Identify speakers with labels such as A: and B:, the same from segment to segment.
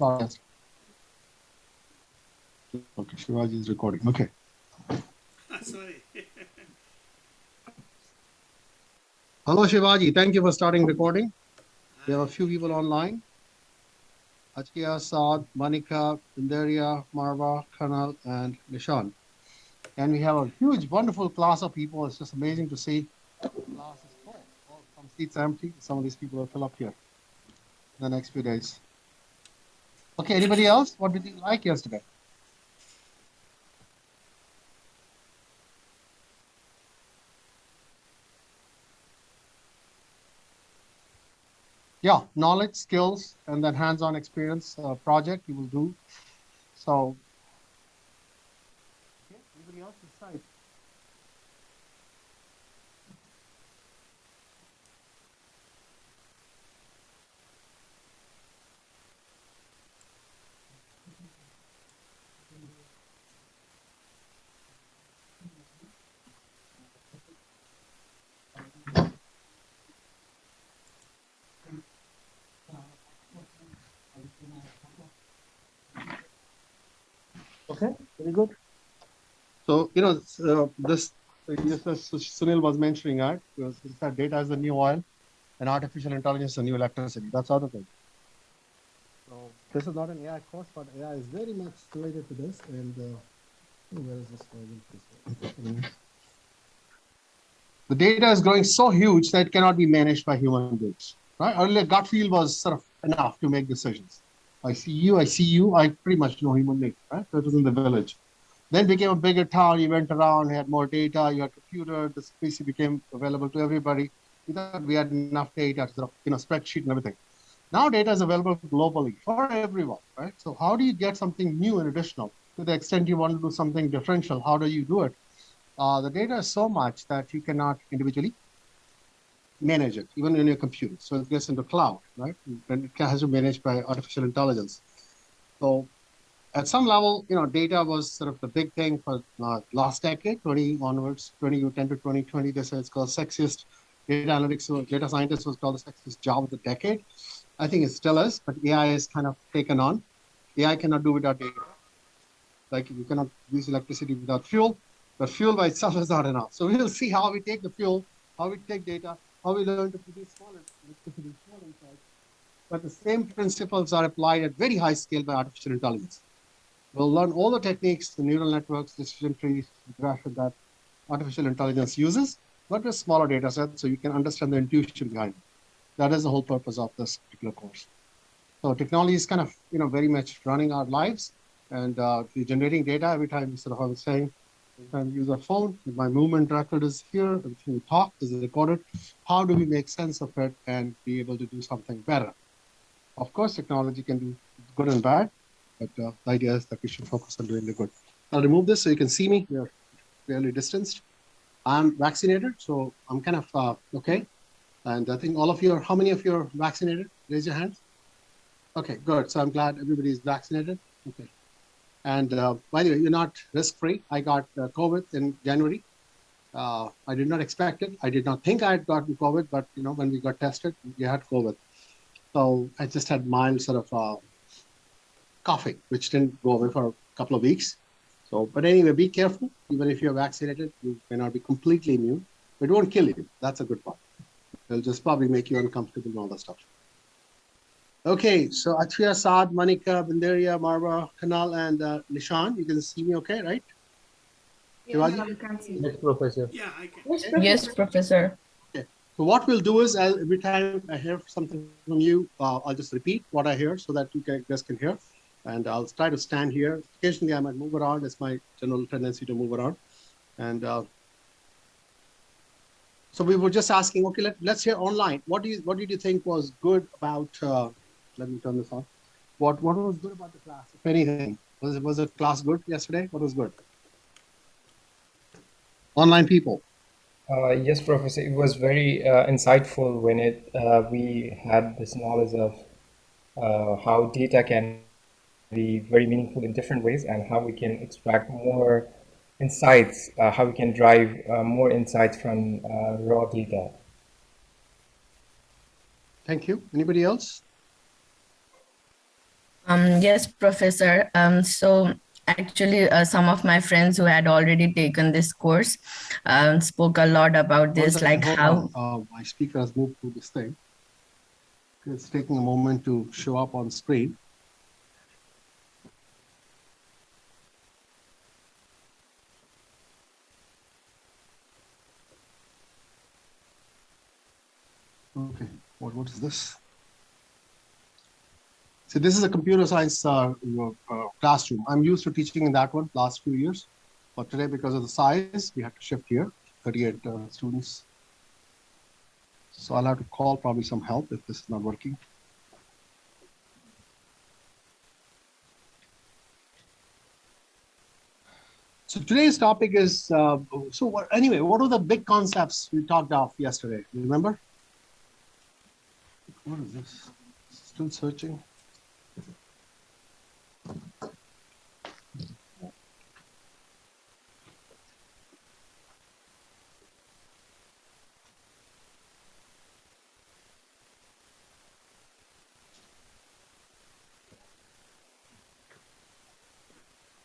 A: podcast. Okay, Shivaji is recording. Okay.
B: Sorry.
A: Hello, Shivaji. Thank you for starting recording. We have a few people online. Ajkia, Saad, Manika, Indaria, Marwa, Kanal, and Nishan. And we have a huge, wonderful class of people. It's just amazing to see. The class is full. Well, some seats are empty. Some of these people will fill up here in the next few days. Okay, anybody else? What did you like yesterday? Yeah, knowledge, skills, and then hands-on experience project you will do. So, okay, anybody else decide? Okay, very good. So, this just as Sunil was mentioning, right? Because he said data is the new oil and artificial intelligence is the new electricity. That's the other thing. So this is not an AI course, but AI is very much related to this. And where is this going? The data is growing so huge that it cannot be managed by human beings. Right? Earlier, gut feel was sort of enough to make decisions. I see you, I pretty much know human beings, right? That was in the village. Then became a bigger town. You went around, had more data. You had computer. This PC became available to everybody. We thought we had enough data to spreadsheet and everything. Now data is available globally for everyone, right? So how do you get something new and additional? To the extent you want to do something differential, how do you do it? The data is so much that you cannot individually manage it, even in your computer. So it gets into cloud, right? And it has to be managed by artificial intelligence. So at some level, data was sort of the big thing for last decade, 20 onwards, 2010 to 2020. They said it's called sexiest data analytics. So data scientist was called the sexiest job of the decade. I think it still is, but AI is kind of taken on. AI cannot do without data. Like you cannot use electricity without fuel, but fuel by itself is not enough. So we will see how we take the fuel, how we take data, how we learn to produce small electricity, small insights. But the same principles are applied at very high scale by artificial intelligence. We'll learn all the techniques, the neural networks, decision trees, regression that artificial intelligence uses, but with smaller data sets so you can understand the intuition behind it. That is the whole purpose of this particular course. So technology is kind of, very much running our lives, and we're generating data every time. Sort of, I was saying, every time we use our phone, my movement record is here. Everything we talk is recorded. How do we make sense of it and be able to do something better? Of course, technology can do good and bad, but the idea is that we should focus on doing the good. I'll remove this so you can see me. We're fairly distanced. I'm vaccinated, so I'm kind of okay. And I think all of you are, how many of you are vaccinated? Raise your hands. Okay, good. So I'm glad everybody is vaccinated. Okay. And by the way, you're not risk-free. I got COVID in January. I did not expect it. I did not think I had gotten COVID, but when we got tested, we had COVID. So I just had mild sort of coughing, which didn't go away for a couple of weeks. So, but anyway, be careful. Even if you're vaccinated, you may not be completely immune. It won't kill you. That's a good part. It'll just probably make you uncomfortable and all that stuff. Okay, so Atria, Saad, Manika, Bindaria, Marwa, Kanal, and Nishan, you can see me okay, right?
C: Yeah, we can see.
D: Yes, Professor.
B: Yeah, I can.
C: Yes, Professor.
A: Okay. So what we'll do is, every time I hear something from you, I'll just repeat what I hear so that you guys can hear. And I'll try to stand here. Occasionally, I might move around. It's my general tendency to move around. And so we were just asking, okay, let's hear online. What did you think was good about? Let me turn this on. What was good about the class, if anything? Was the class good yesterday? What was good? Online people.
D: Yes, Professor. It was very insightful when we had this knowledge of how data can be very meaningful in different ways and how we can extract more insights, how we can drive more insights from raw data.
A: Thank you. Anybody else?
C: Yes, Professor. So actually, some of my friends who had already taken this course spoke a lot about this, like
A: Hold
C: how.
A: on. My speaker has moved through this thing. It's taking a moment to show up on screen. Okay, what is this? So this is a computer science classroom. I'm used to teaching in that one last few years, but today because of the size, we had to shift here. 38 students. So I'll have to call probably some help if this is not working. So today's topic is, anyway, what are the big concepts we talked of yesterday? You remember? What is this? Still searching.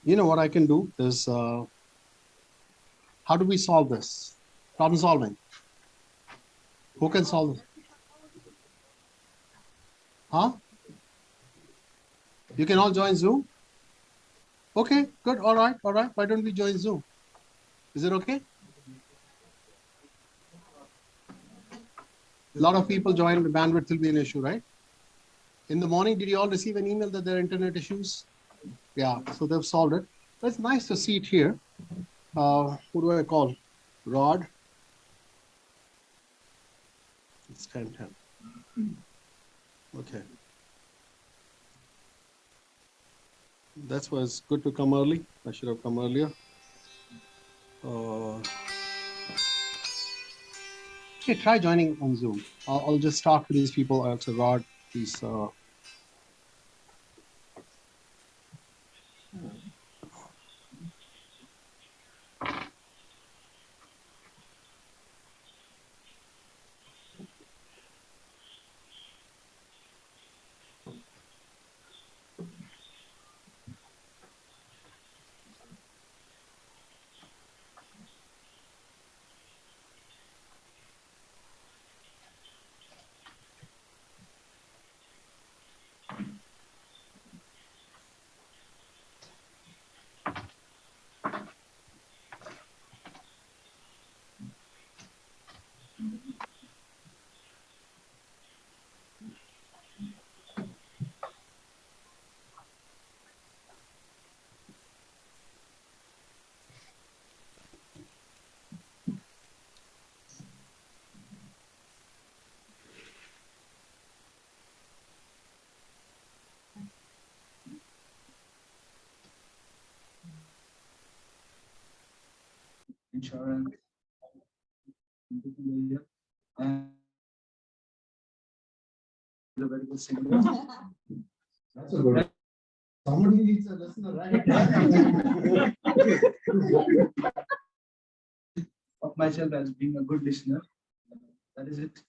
A: You know what I can do is, how do we solve this? Problem solving. Who can solve it? Huh? You can all join Zoom? Okay, good. All right. Why don't we join Zoom? Is it okay? A lot of people join, the bandwidth will be an issue, right? In the morning, did you all receive an email that there are internet issues? Yeah, so they've solved it. But it's nice to see it here. Who do I call? Rod. It's 10:10. Okay. That was good to come early. I should have come earlier. Okay, try joining on Zoom. I'll just talk to these people. So Rod, please.
E: Insurance and a very good singer. That's a good. Somebody needs a listener, right? Of myself as being a good listener. That is it.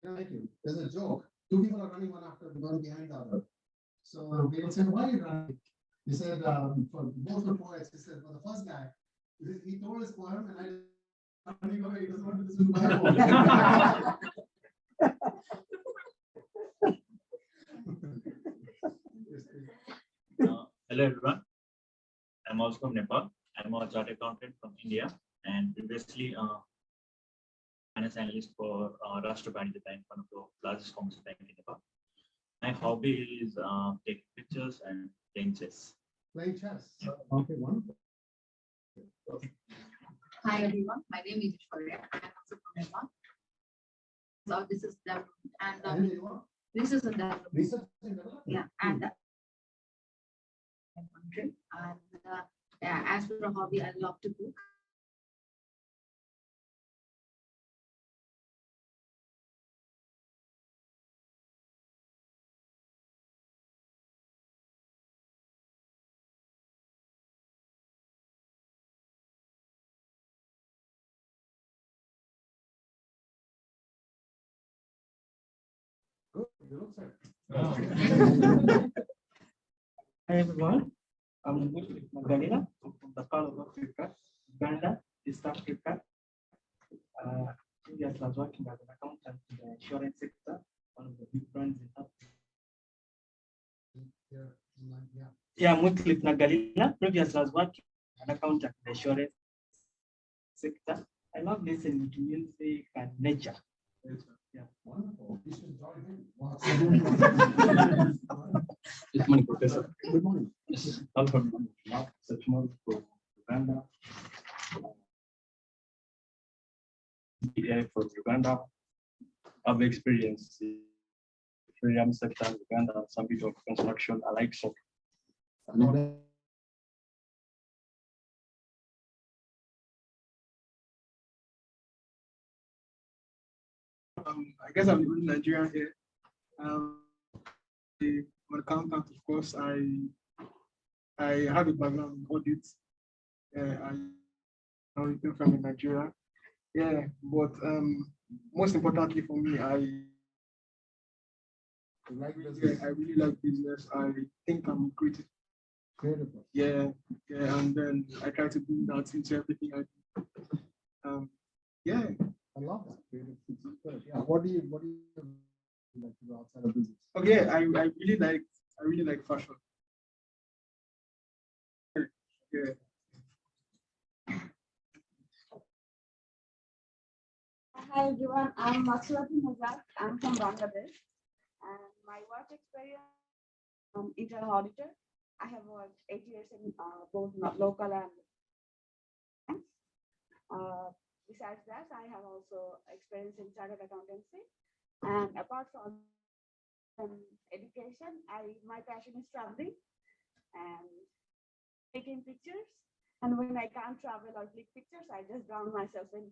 A: Thank you. There's a joke. Two people are running one after one behind the other. So they said, why are you running? He said, for both the poets, he said, for the first guy, he told his poem and I running away. He doesn't want to listen to my poem.
F: Hello everyone, I'm also from Nepal. I'm a chartered accountant from India and previously finance analyst for Rashtra Bank, one of the largest commercial bank in Nepal. My hobby is taking pictures and playing chess.
A: Playing chess. Okay, wonderful.
G: Hi everyone, my name is Ishwarya. I am also from Nepal. So this is development and this is a development.
A: Research and development.
G: Yeah, and country. And yeah, as for a hobby, I love to cook.
A: Good.
H: Hi everyone, I'm Muslim Magdalena from the Pearl of Africa, Uganda, East Africa. Previously, I was working as an accountant in the insurance sector, one of the big brands in Africa. Yeah, Muslim Magdalena. Previously, I was working as an accountant in the insurance sector. I love listening to music and nature. Yeah.
E: Wonderful. You should join in. Wow.
H: Good morning, Professor.
E: Good morning.
H: This is Alfred Sachmal from Uganda. From Uganda. I've experienced the freedom sector in Uganda, some bit of construction. I like so.
I: I guess I'm the only Nigerian here. I'm an accountant, of course. I have a background in audit. I'm from Nigeria. Yeah, but most importantly for me, I really like business. I think I'm creative. Yeah, and then I try to bring that into everything I do. Yeah.
E: I love that. Yeah. What do you like to do outside of business?
I: Okay, I really like fashion. Yeah.
J: Hi everyone, I'm Masurati Mazak. I'm from Bangladesh, and my work experience internal auditor. I have worked 8 years in both local and besides that, I have also experience in chartered accountancy. And apart from education, my passion is traveling and taking pictures. And when I can't travel or click pictures, I just drown myself in.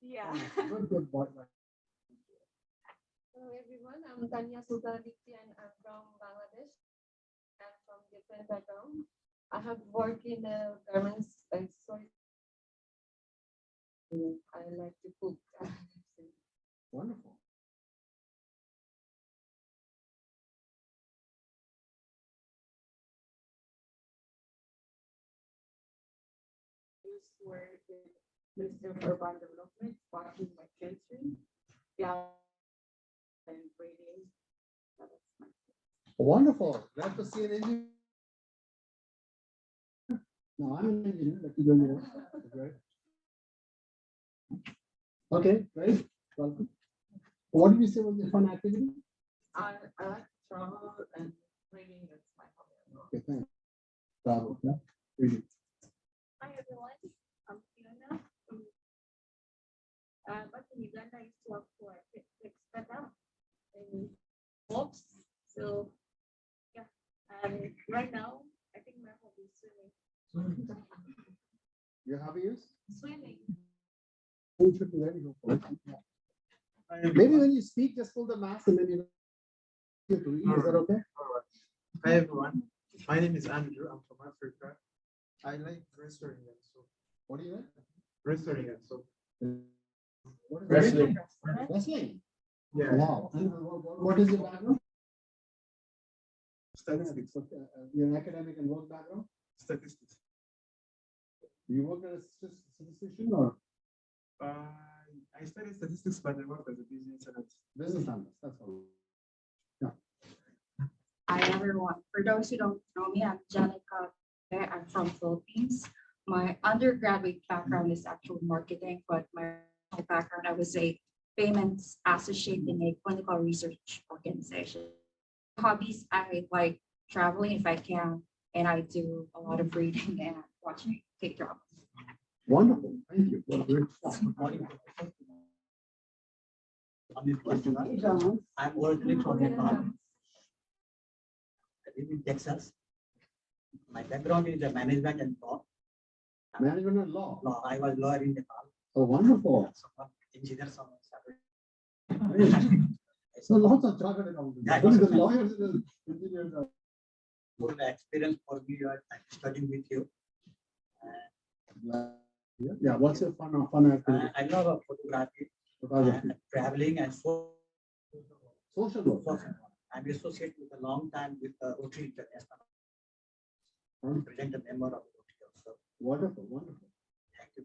J: Yeah.
E: Good boy.
K: Hello everyone, I'm Tanya Sultanadipti and I'm from Bangladesh. I'm from different background. I have worked in garments. Sorry. I like to cook.
E: Wonderful.
J: Work with Minister of Urban Development, watching my children. Yeah. And reading.
E: Wonderful. Glad to see an engineer. No, I'm an engineer. Let me go here. Okay, great. Welcome. What did you say was your fun activity?
J: I like travel and reading. That's my hobby.
E: Okay, thanks. Travel, yeah. Reading.
J: Hi everyone, I'm Fiona. But in Uganda, I used to work for Textata in books. So yeah, and right now I think my hobby is swimming.
E: Your hobby is?
J: Swimming.
E: You should be ready to go for it. Maybe when you speak, just pull the mask and then you have to read. Is that okay?
I: All right. Hi everyone. My name is Andrew. I'm from Africa. I like wrestling and so.
E: What do you like?
I: Wrestling and so.
E: What is
I: Wrestling.
E: Wrestling?
I: Yeah.
E: Wow. And what is your background?
I: Statistics.
E: Your academic and work background?
I: Statistics.
E: Do you work as a statistician or?
I: I studied statistics, but I work as a business analyst.
E: Business analyst, that's all. Yeah.
L: Hi everyone. For those who don't know me, I'm Janica. I'm from Philippines. My undergraduate background is actually marketing, but my background, I was a payments associate in a clinical research organization. Hobbies, I like traveling if I can, and I do a lot of reading and watching K-dramas.
E: Wonderful, thank you. Well, great stuff.
M: I'm originally from Nepal. I live in Texas. My background is the management and law.
E: Management and law.
M: Law. I was lawyer in Nepal.
E: Oh, wonderful.
M: Engineers on
E: So lots of chartered accountants.
M: Yeah,
E: Only the lawyers and the engineers are.
M: Good experience for me. I'm studying with you.
E: Yeah. What's your fun activity?
M: I love photography.
E: Photography.
M: Traveling and
E: Social work.
M: I'm associated with a long time with OT International.
E: Hmm.
M: Present a member of OT also.
E: Wonderful, wonderful.
M: Thank you.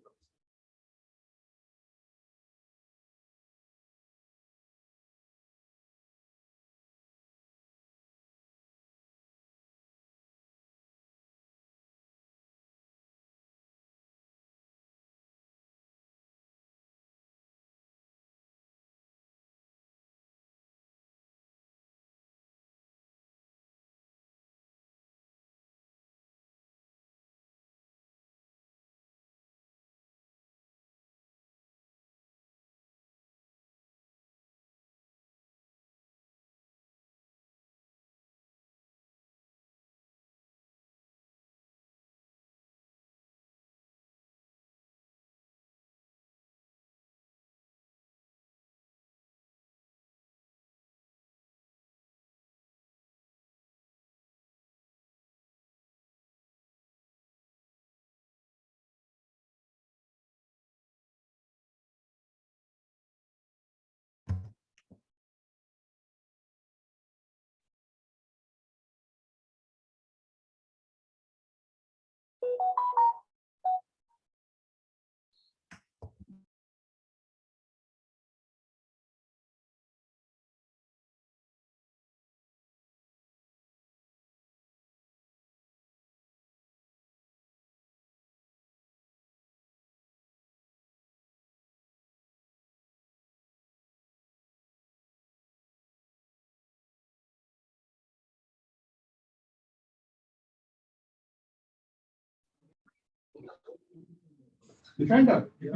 E: Defender. He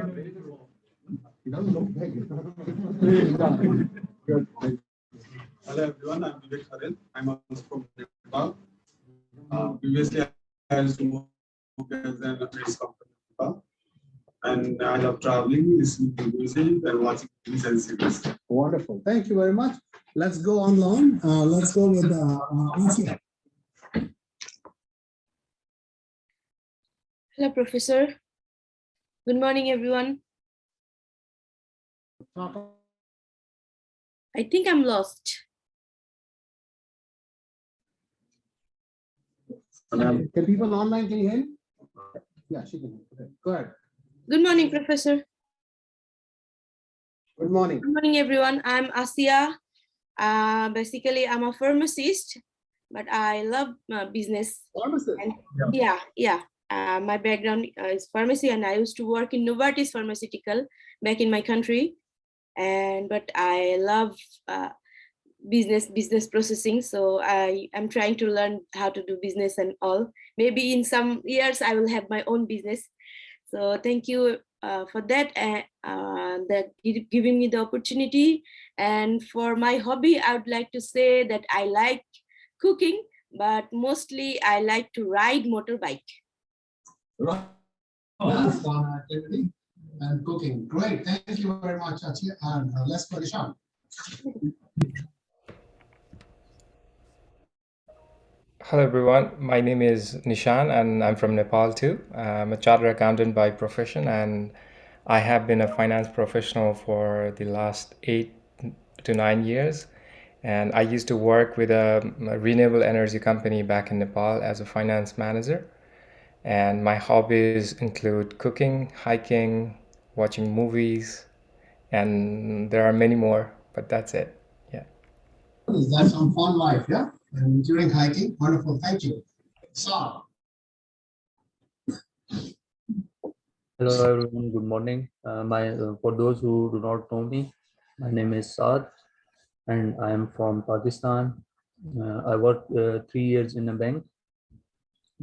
E: doesn't look big. Good.
I: Hello everyone, I'm Vivek Kharel. I'm also from Nepal. Previously, I used to work as an appraisal company in Nepal. And I love traveling, listening to music, and watching movies and series.
E: Wonderful. Thank you very much. Let's go online. Let's go with Asia.
N: Hello, Professor. Good morning, everyone. I think I'm lost.
E: Can people online, can you hear me? Yeah, she can. Okay. Go ahead.
N: Good morning, Professor.
E: Good morning.
N: Good morning, everyone. I'm Asia. Basically, I'm a pharmacist, but I love business.
E: Pharmacist?
N: And yeah. My background is pharmacy, and I used to work in Novartis Pharmaceutical back in my country. But I love business processing, so I am trying to learn how to do business and all. Maybe in some years I will have my own business. So thank you for that, that giving me the opportunity. And for my hobby, I would like to say that I like cooking, but mostly I like to ride motorbike.
E: Right. That's fun activity and cooking. Great. Thank you very much, Achi. And let's go to Sean.
D: Hello everyone, my name is Nishan and I'm from Nepal too. I'm a chartered accountant by profession and I have been a finance professional for the last 8 to 9 years. And I used to work with a renewable energy company back in Nepal as a finance manager. And my hobbies include cooking, hiking, watching movies, and there are many more, but that's it. Yeah.
E: That's some fun life, yeah? And during hiking, wonderful, thank you. Saad.
O: Hello everyone, good morning. For those who do not know me, my name is Saad and I am from Pakistan. I worked 3 years in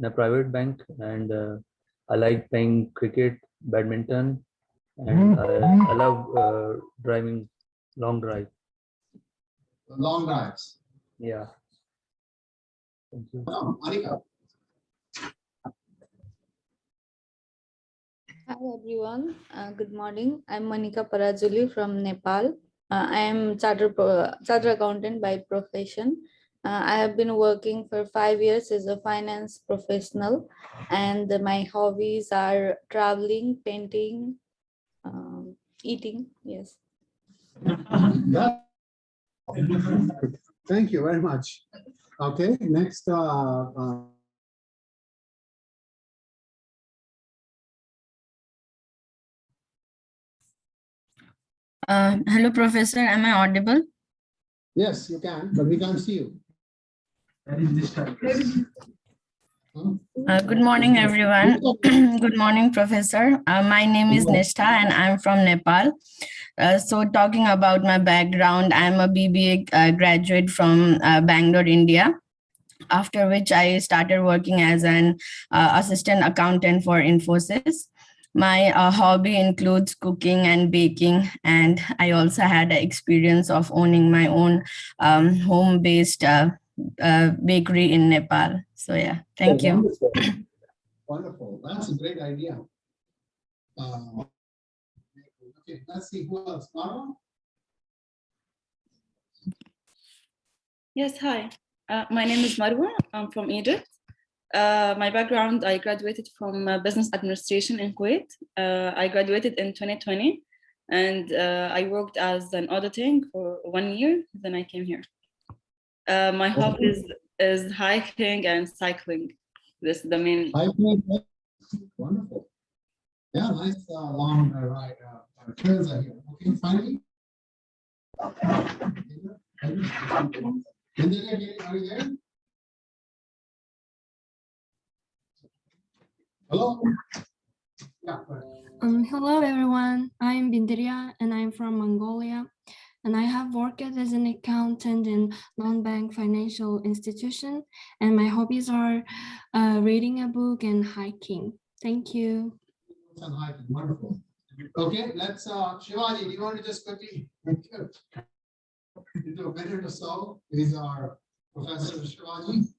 O: a private bank, and I like playing cricket, badminton, and I love driving long drive.
E: Long drives.
O: Yeah. Thank you.
E: Anika.
P: Hi everyone, good morning. I'm Monica Parajuli from Nepal. I am chartered accountant by profession. I have been working for 5 years as a finance professional, and my hobbies are traveling, painting, eating. Yes.
E: Thank you very much. Okay, next.
C: Hello, Professor. Am I audible?
E: Yes, you can, but we can't see you.
C: Good morning, everyone. Good morning, Professor. My name is Nishtha and I'm from Nepal. So talking about my background, I'm a BBA graduate from Bangalore, India. After which I started working as an assistant accountant for Infosys. My hobby includes cooking and baking, and I also had the experience of owning my own home-based bakery in Nepal. So yeah, thank you.
E: Wonderful. Wonderful. That's a great idea. Okay, let's see who else. Mara?
Q: Yes, hi. My name is Marwa. I'm from Egypt. My background, I graduated from business administration in Kuwait. I graduated in 2020 and I worked as an auditing for 1 year. Then I came here. My hobby is hiking and cycling. This is the main.
E: Hiking. Wonderful. Yeah, nice long ride. Trails are here. Okay, finally. Are you there? Hello. Yeah.
R: Hello everyone, I'm Bindiria and I'm from Mongolia and I have worked as an accountant in non-bank financial institution and my hobbies are reading a book and hiking. Thank you.
E: And hiking, wonderful. Okay, let's Shivaji, do you want to just quickly into a minute or so? These are Professor Shivaji.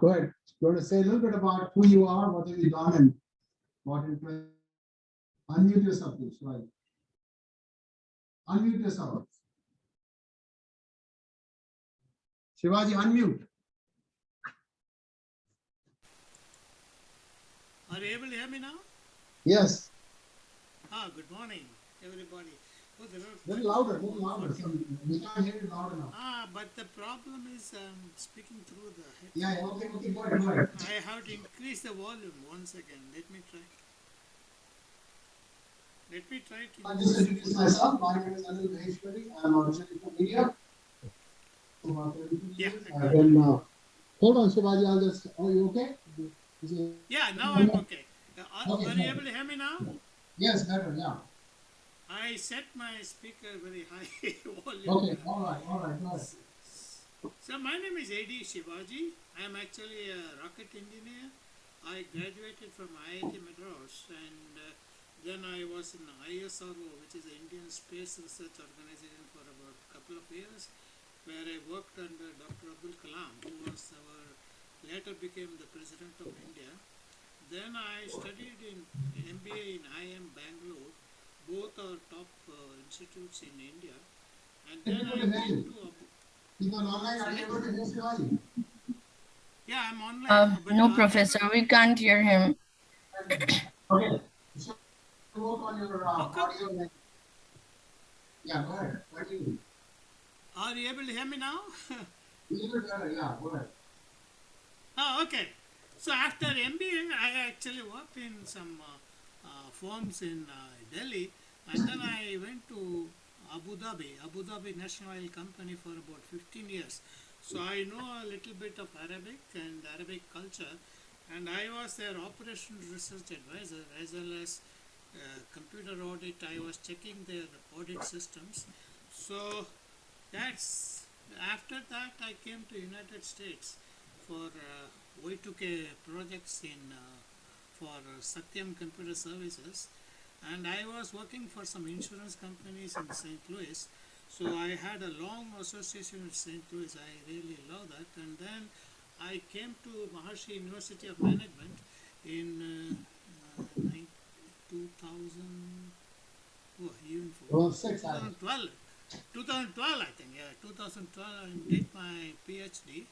E: Go ahead. You want to say a little bit about who you are, what have you done, and what interest? Unmute yourself, please. Right. Unmute yourself. Shivaji, unmute.
B: Are you able to hear me now?
E: Yes.
B: Good morning, everybody. Oh,
E: little louder, little louder. We can't hear you loud enough.
B: But the problem is speaking through the headset.
E: Yeah, okay, go ahead.
B: I have to increase the volume. One second. Let me try.
E: I'll just introduce myself. My name is Anil Maheshwari. I'm originally from India. Hold on, Shivaji. I'll just. Are you okay?
B: Yeah, now I'm okay. Are you able to hear me now?
E: Yes, better. Yeah.
B: I set my speaker very high volume.
E: Okay, all right, go ahead.
B: So my name is A.D. Shivaji. I am actually a rocket engineer. I graduated from IIT Madras and then I was in ISRO, which is the Indian Space Research Organization, for about a couple of years, where I worked under Dr. Abdul Kalam, who was later became the President of India. Then I studied in MBA in IIM Bangalore. Both are top institutes in India. And then I came to Yeah, I'm online.
C: No, Professor, we can't hear him.
E: Okay. So work on your audio. Yeah, go ahead. Continue.
B: Are you able to hear me now?
E: Yeah, go ahead.
B: Oh, okay. So after MBA, I actually worked in some firms in Delhi, and then I went to Abu Dhabi National Oil Company for about 15 years. So I know a little bit of Arabic and Arabic culture, and I was their operations research advisor as well as computer audit. I was checking their audit systems. So that's after that I came to United States for Y2K projects in for Satyam Computer Services, and I was working for some insurance companies in St. Louis. So I had a long association with St. Louis. I really love that. And then I came to Maharishi University of Management in 2012, I think. Yeah, 2012, I did my PhD.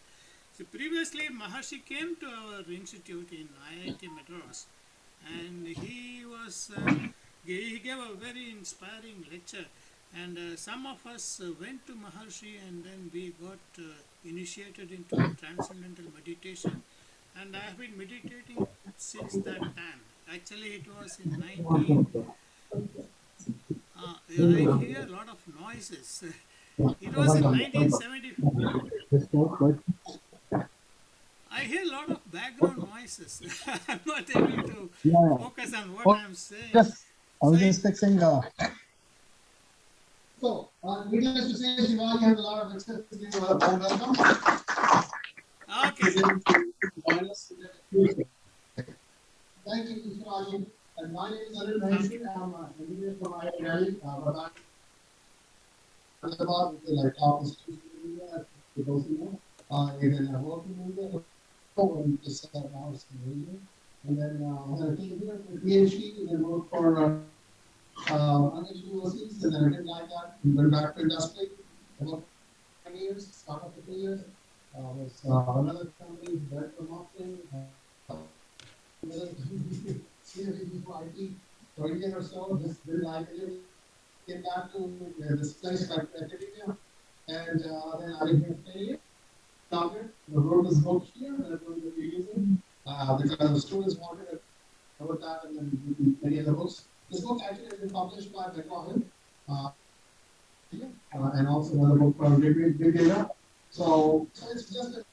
B: So previously, Maharishi came to our institute in IIT Madras, and he was He gave a very inspiring lecture, and some of us went to Maharshi, and then we got initiated into transcendental meditation, and I have been meditating since that time. Actually, it was in 19. I hear a lot of noises. It was in 1970. I hear a lot of background noises. I'm not able to
E: Yeah.
B: focus on what
E: Oh,
B: I'm saying.
E: I was just fixing. So, needless to say, Shivaji has a lot of experience. Welcome.
B: Okay.
E: Thank you, Shivaji. And my name is Anil Maheshi. I'm an engineer from Delhi, but I'm about like top institution in India. For those who know, even I work in India. And just hours in Asia. And then when I came here for PhD, then worked for other universities, and then I didn't like that. We went back to industry. About 10 years, started for 2 years. Was another company, went for marketing. Another company, for IT, for a year or so. Just didn't like it. Came back to this place like academia, and then I didn't here for 10 years. The wrote this book here, and I'm going to be using because the students wanted it. I wrote that, and then many other books. This book actually has been published by McGraw-Hill, and also another book called Big Data. So it's just a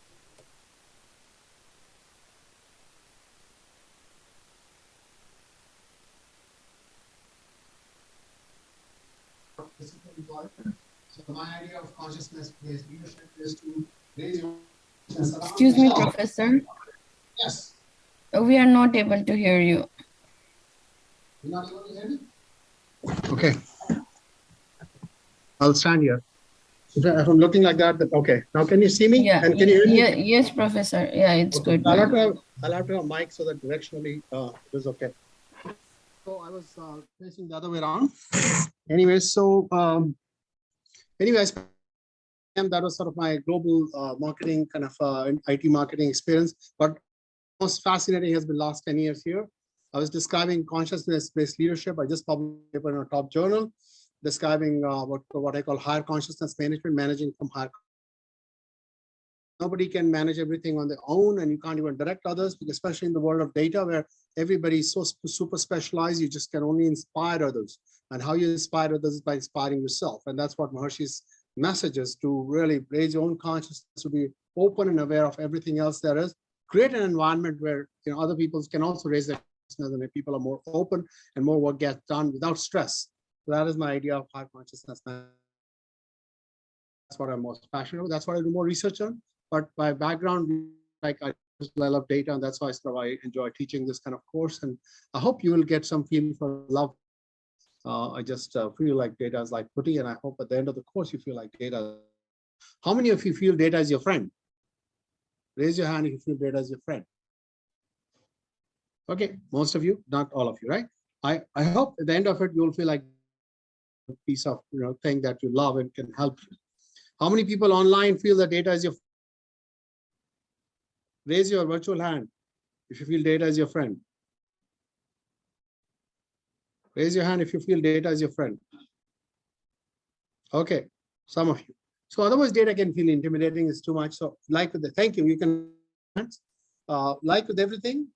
E: so my idea of consciousness-based leadership is to raise your
C: Excuse me, Professor.
E: Yes.
C: We are not able to hear you.
E: You're not able to hear me? Okay. I'll stand here. If I'm looking like that, okay. Now can you see me?
C: Yeah.
E: And can you hear me?
C: Yeah, yes, Professor. Yeah, it's
E: Okay.
C: good.
E: I'll have to have a mic so that directionally it is okay. So I was facing the other way around. Anyways, so anyways, that was sort of my global marketing kind of IT marketing experience. But most fascinating has been last 10 years here. I was describing consciousness-based leadership. I just published a paper in a top journal describing what I call higher consciousness management, managing from higher. Nobody can manage everything on their own, and you can't even direct others, because especially in the world of data where everybody is so super specialized, you just can only inspire others. And how you inspire others is by inspiring yourself. And that's what Maharshi's message is, to really raise your own consciousness, to be open and aware of everything else there is. Create an environment where other people can also raise their consciousness, and people are more open and more work gets done without stress. So that is my idea of high consciousness. That's what I'm most passionate about. That's what I do more research on. But my background, like I love data, and that's why I enjoy teaching this kind of course. And I hope you will get some feeling for love. I just feel like data is like putty, and I hope at the end of the course you feel like data. How many of you feel data is your friend? Raise your hand if you feel data is your friend. Okay, most of you, not all of you, right? I hope at the end of it you'll feel like a piece of thing that you love and can help you. How many people online feel that data is your friend? Raise your virtual hand if you feel data is your friend. Raise your hand if you feel data is your friend. Okay, some of you. So otherwise data can feel intimidating, it's too much. So like with the, thank you, you can, like with everything,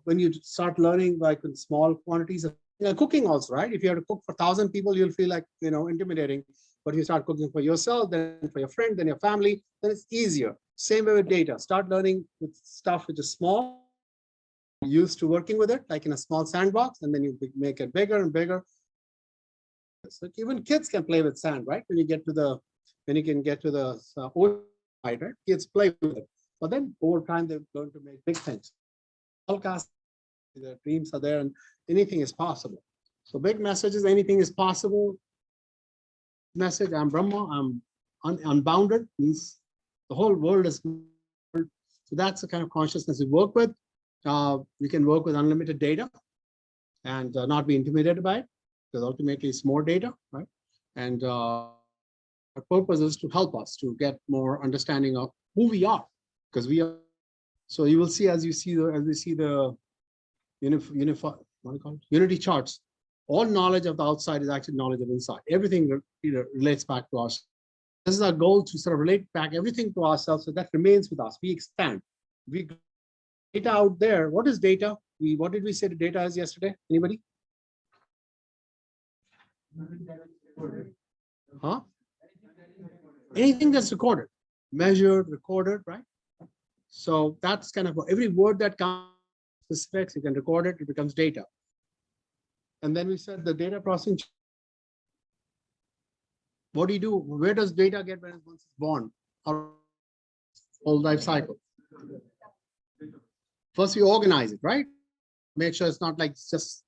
E: when you start learning like in small quantities of cooking also, right? If you have to cook for 1,000 people, you'll feel like, intimidating. But if you start cooking for yourself, then for your friend, then your family, then it's easier. Same way with data. Start learning with stuff which is small, used to working with it, like in a small sandbox, and then you make it bigger and bigger. So even kids can play with sand, right? When you can get to the ocean, right? Kids play with it. But then over time, they're going to make big things. All cast, their dreams are there, and anything is possible. So big message is anything is possible. Message, I'm Brahma, I'm unbounded, means the whole world is. So that's the kind of consciousness we work with. We can work with unlimited data and not be intimidated by it, because ultimately it's more data, right? And our purpose is to help us to get more understanding of who we are, because we are. So you will see as we see the unity charts.
A: All knowledge of the outside is actually knowledge of inside. Everything relates back to us. This is our goal, to sort of relate back everything to ourselves, so that remains with us. We expand. We data out there. What is data? What did we say the data is yesterday? Anybody? Huh? Anything that's recorded, measured, recorded, right? So that's kind of every word that comes specifics, you can record it, it becomes data. And then we said the data processing. What do you do? Where does data get when it's born? Our whole life cycle. First, we organize it, right? Make sure it's not like just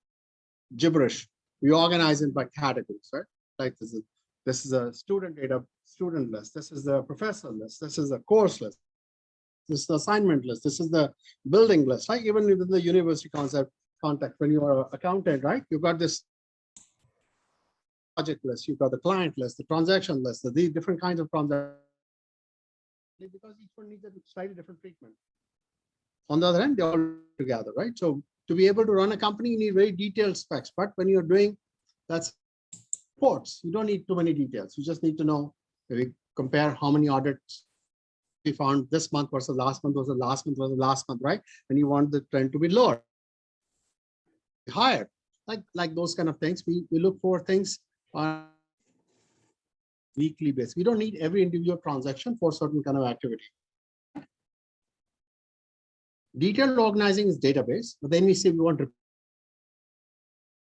A: gibberish. We organize it by categories, right? Like this is a student data, student list. This is the professor list. This is the course list. This is the assignment list. This is the building list. Like even within the university context, when you are an accountant, right? You've got this project list. You've got the client list, the transaction list, the different kinds of transactions. Because each one needs a slightly different treatment. On the other hand, they're all together, right? So to be able to run a company, you need very detailed specs. But when you're doing that's reports, you don't need too many details. You just need to know, maybe compare how many audits we found this month versus last month versus last month versus last month, right? And you want the trend to be lower, higher, like those kind of things. We look for things on weekly basis. We don't need every individual transaction for certain kind of activity. Detailed organizing is database, but then we say we want to.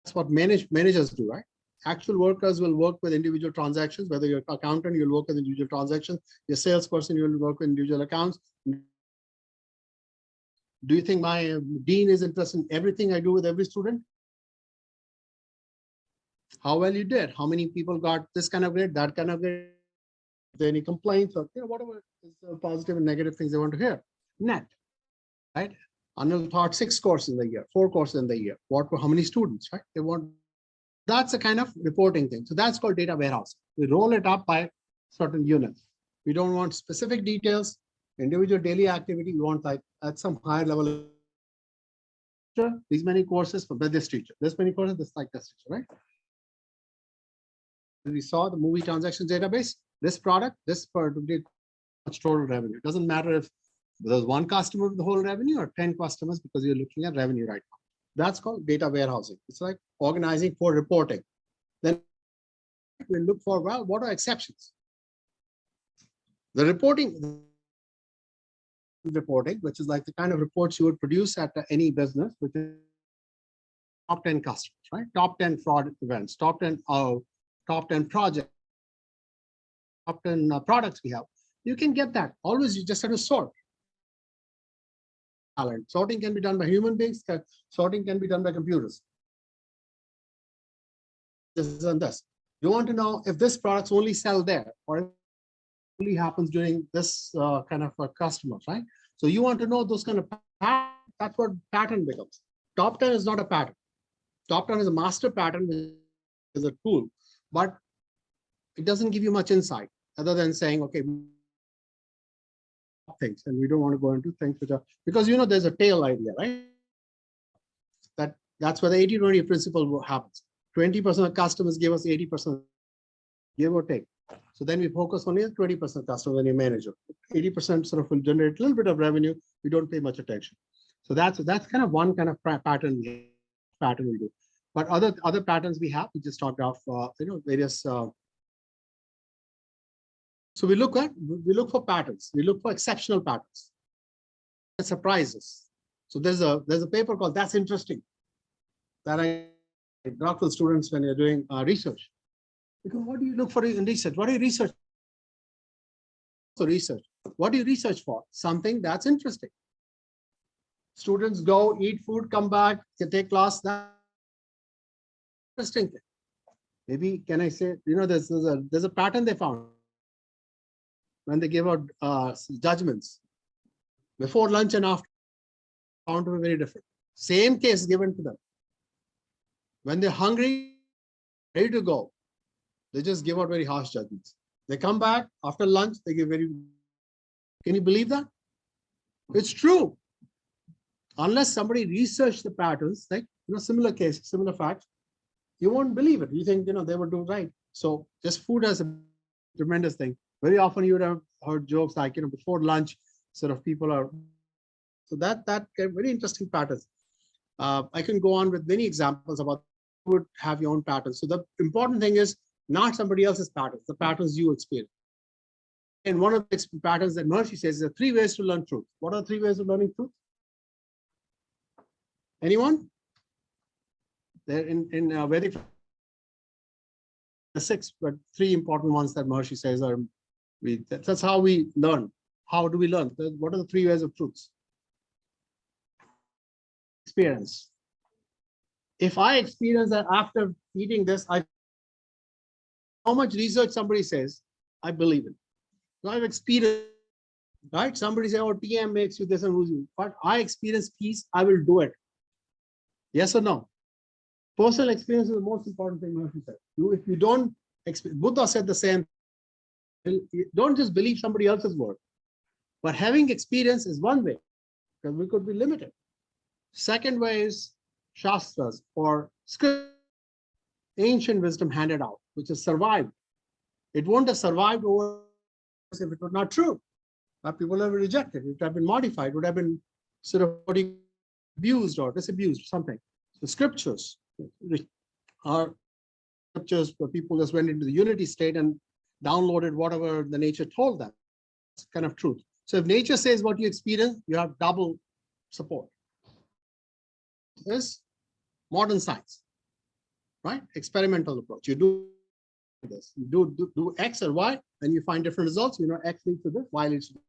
A: That's what managers do, right? Actual workers will work with individual transactions. Whether you're an accountant, you'll work with individual transactions. Your salesperson, you'll work with individual accounts. Do you think my dean is interested in everything I do with every student? How well you did? How many people got this kind of grade, that kind of grade? Is there any complaints or whatever is the positive and negative things they want to hear? Net, right? Anil taught 6 courses in the year, 4 courses in the year. How many students, right? They want. That's a kind of reporting thing. So that's called data warehouse. We roll it up by certain units. We don't want specific details, individual daily activity. We want like at some higher level. These many courses for this teacher. This many courses, this like this teacher, right? We saw the movie transactions database. This product, this particular total revenue. It doesn't matter if there's one customer with the whole revenue or 10 customers, because you're looking at revenue right now. That's called data warehousing. It's like organizing for reporting. Then we look for, well, what are exceptions? The reporting, which is like the kind of reports you would produce at any business, which is top 10 customers, right? Top 10 fraud events, top 10 projects, top 10 products we have. You can get that. Always, you just have to sort. Sorting can be done by human beings. Sorting can be done by computers. This and this. You want to know if this products only sell there or it only happens during this kind of customers, right? So you want to know those kind of patterns. That's what pattern becomes. Top 10 is not a pattern. Top 10 is a master pattern, which is a tool, but it doesn't give you much insight other than saying, okay, things, and we don't want to go into things which are, because there's a tail idea, right? That's where the 80-20 principle happens. 20% of customers give us 80%, give or take. So then we focus only on 20% customers when you manage it. 80% sort of will generate a little bit of revenue. We don't pay much attention. So that's kind of one kind of pattern we do. But other patterns we have, we just talked of various. So we look for patterns. We look for exceptional patterns. Surprises. So there's a paper called That's Interesting that I talk to students when you're doing research. Because what do you look for in research? What do you research? So research. What do you research for? Something that's interesting. Students go, eat food, come back, they take class. That's interesting thing. Maybe can I say, there's a pattern they found when they give out judgments before lunch and after, found to be very different. Same case given to them. When they're hungry, ready to go, they just give out very harsh judgments. They come back after lunch, they give very. Can you believe that? It's true. Unless somebody researched the patterns, like similar case, similar facts, you won't believe it. You think, they would do right. So just food has a tremendous thing. Very often you would have heard jokes like, before lunch, sort of people are, so that very interesting patterns. I can go on with many examples about you would have your own patterns. So the important thing is not somebody else's patterns, the patterns you experience. And one of the patterns that Maharishi says is there are 3 ways to learn truth. What are 3 ways of learning truth? Anyone? There in Vedic, the 6, but 3 important ones that Maharishi says are that's how we learn. How do we learn? What are the 3 ways of truths? Experience. If I experience that after eating this, how much research somebody says, I believe it. So I've experienced, right? Somebody say, oh, TM makes you this and lose you. But I experience peace, I will do it. Yes or no? Personal experience is the most important thing Maharishi said. If you don't experience, Buddha said the same. Don't just believe somebody else's word. But having experience is one way, because we could be limited. Second way is Shastras or script, ancient wisdom handed out, which has survived. It won't have survived over if it was not true. But people have rejected it. It would have been modified, it would have been sort of abused or disabused or something. The scriptures are scriptures where people just went into the unity state and downloaded whatever the nature told them. It's kind of truth. So if nature says what you experience, you have double support. This modern science, right? Experimental approach. You do this, you do X or Y, and you find different results. X leads to this, Y leads to this.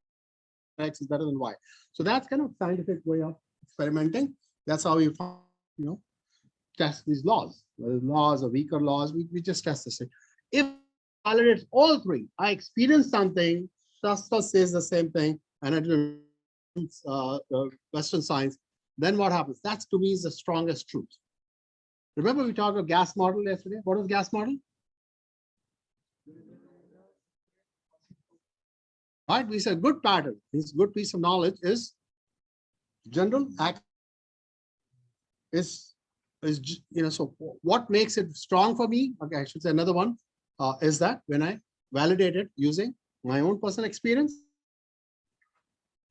A: X is better than Y. So that's kind of scientific way of experimenting. That's how you test these laws. Whether laws or weaker laws, we just test this thing. If validates all 3, I experience something, Shastra says the same thing, and it Western science, then what happens? That to me is the strongest truth. Remember we talked about gas model yesterday? What is gas model? Right, we said good pattern. This good piece of knowledge is general act is so what makes it strong for me? Okay, I should say another one is that when I validate it using my own personal experience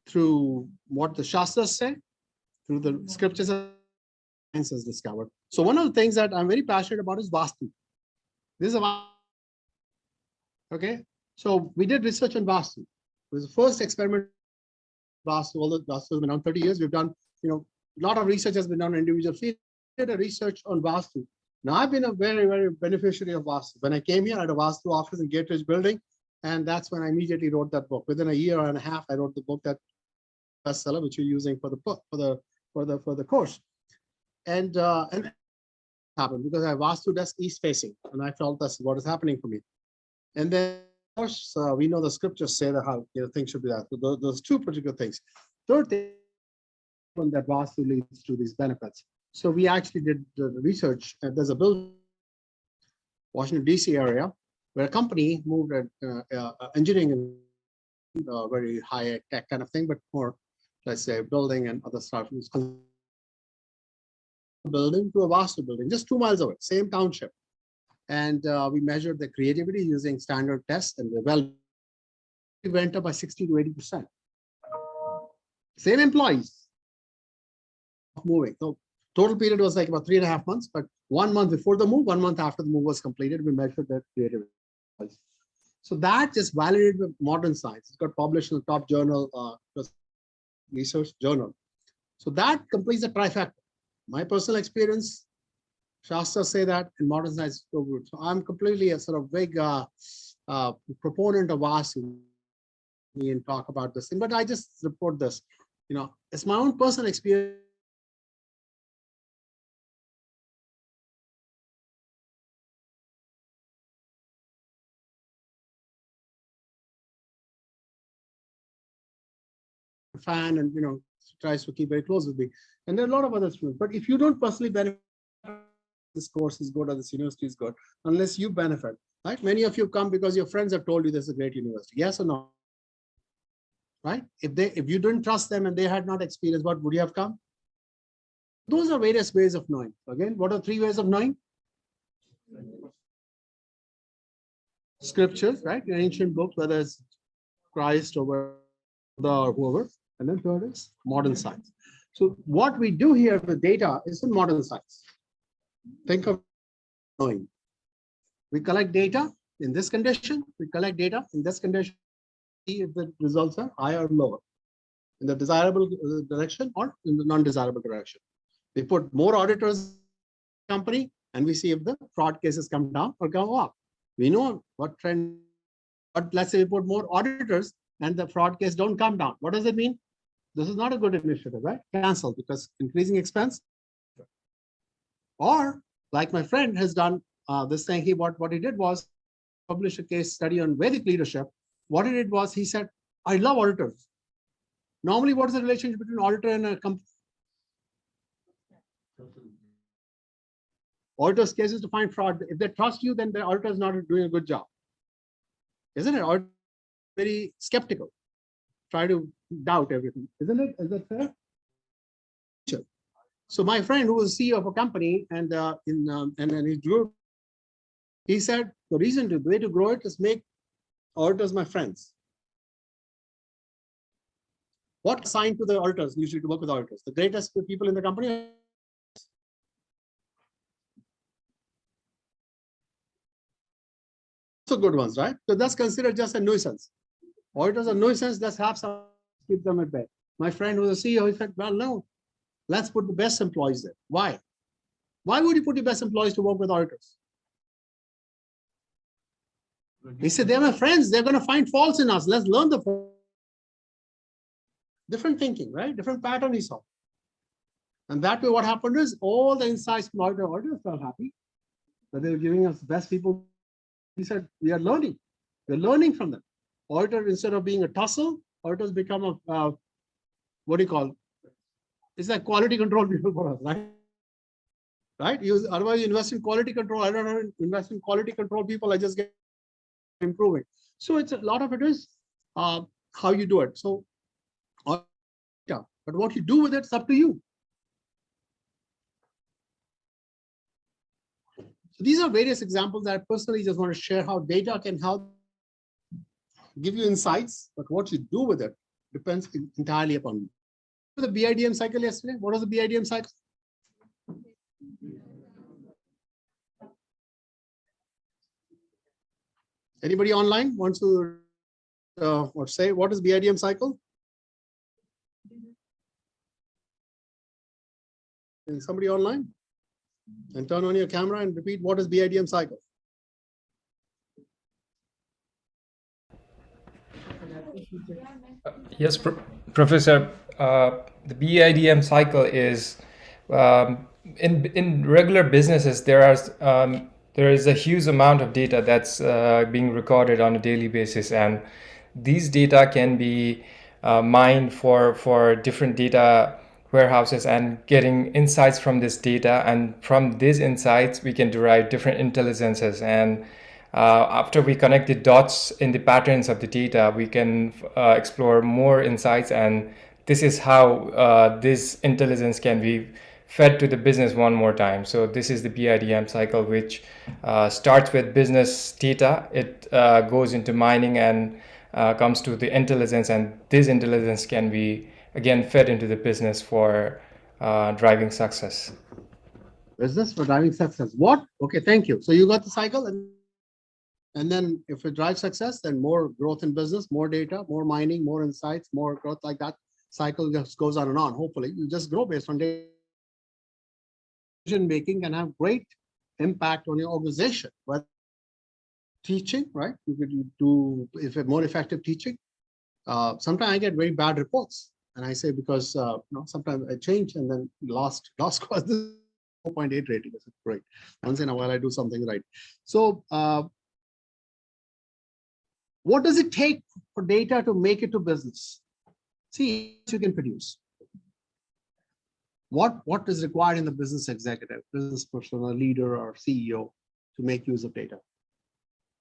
A: through what the Shastras say, through the scriptures and science has discovered. So one of the things that I'm very passionate about is Vastu. This is okay. So we did research on Vastu. It was the first experiment. Vastu, although Vastu has been around 30 years, we've done, a lot of research has been done on individual fields. We did a research on Vastu. Now I've been a very, very beneficiary of Vastu. When I came here, I had a Vastu office in Gateway building, and that's when I immediately wrote that book. Within a year and a half, I wrote the book that bestseller, which you're using for the book for the course. And happened because I have Vastu desk east facing, and I felt that's what is happening for me. And then, of course, we know the scriptures say that how things should be that. So those 2 particular things. Third thing, that Vastu leads to these benefits. So we actually did the research. There's a building, Washington D.C. area, where a company moved engineering, very high tech kind of thing, but more, let's say, building and other stuff. Building to a Vastu building, just 2 miles away, same township. And we measured the creativity using standard tests, and we went up by 60 to 80%. Same employees moving. So total period was like about 3.5 months, but 1 month before the move, 1 month after the move was completed, we measured their creativity. So that just validated with modern science. It got published in the top journal, research journal. So that completes the trifecta. My personal experience, Shastras say that, in modern science. So I'm completely a sort of big proponent of Vastu and talk about this thing, but I just report this. It's my own personal experience. Fan and tries to keep very close with me, and there are a lot of other students. But if you don't personally benefit, this course is good or this university is good, unless you benefit, right? Many of you come because your friends have told you this is a great university. Yes or no? Right? If you didn't trust them and they had not experienced, what would you have come? Those are various ways of knowing. Again, what are 3 ways of knowing? Scriptures, right? In ancient books, whether it's Christ or whoever. And then third is modern science. So what we do here with data is in modern science. Think of knowing. We collect data in this condition, we collect data in this condition, see if the results are higher or lower, in the desirable direction or in the non-desirable direction. We put more auditors in the company and we see if the fraud cases come down or go up. We know what trend, but let's say we put more auditors and the fraud case don't come down. What does it mean? This is not a good initiative, right? Cancel, because increasing expense. Or like my friend has done this thing, what he did was publish a case study on Vedic leadership. What he did was he said, I love auditors. Normally, what is the relationship between auditor and a company? Auditor's case is to find fraud. If they trust you, then the auditor is not doing a good job. Isn't it? Auditor very skeptical. Try to doubt everything. Isn't it? Is that fair? So my friend who was CEO of a company and then he grew, he said the way to grow it is make auditors my friends. What assigned to the auditors usually to work with auditors? The greatest people in the company. Also good ones, right? So that's considered just a nuisance. Auditors are nuisance, let's have some, keep them at bay. My friend who was a CEO, he said, well, no, let's put the best employees there. Why? Why would you put the best employees to work with auditors? He said, they're my friends, they're going to find faults in us. Let's learn the faults. Different thinking, right? Different pattern he saw. And that way what happened is all the insights from auditors felt happy that they were giving us the best people. He said, we are learning. We're learning from them. Auditor, instead of being a tussle, auditors become a, what do you call it? It's like quality control people for us, right? Right? Otherwise you invest in quality control. I don't know, invest in quality control people, I just get improving. So it's a lot of it is how you do it. So, but what you do with it's up to you. So these are various examples that I personally just want to share how data can help give you insights, but what you do with it depends entirely upon you. The BIDM cycle yesterday, what was the BIDM cycle? Anybody online wants to or say what is BIDM cycle? And somebody online? And turn on your camera and repeat what is BIDM cycle.
D: Yes, Professor. The BIDM cycle is in regular businesses. There is a huge amount of data that's being recorded on a daily basis, and these data can be mined for different data warehouses and getting insights from this data, and from these insights we can derive different intelligences, and after we connect the dots in the patterns of the data, we can explore more insights, and this is how this intelligence can be fed to the business one more time. So this is the BIDM cycle, which starts with business data. It goes into mining and comes to the intelligence, and this intelligence can be again fed into the business for driving success.
A: Business for driving success. What? Okay, thank you. So you got the cycle, and then if it drives success, then more growth in business, more data, more mining, more insights, more growth, like that cycle just goes on and on. Hopefully you just grow based on data. Decision making can have great impact on your organization. But teaching, right? You could do if a more effective teaching. Sometimes I get very bad reports, and I say because sometimes I change and then last course this 4.8 rating. Is great. Once in a while I do something right. So what does it take for data to make it to business? See, you can produce. What is required in the business executive, business person, or leader, or CEO to make use of data?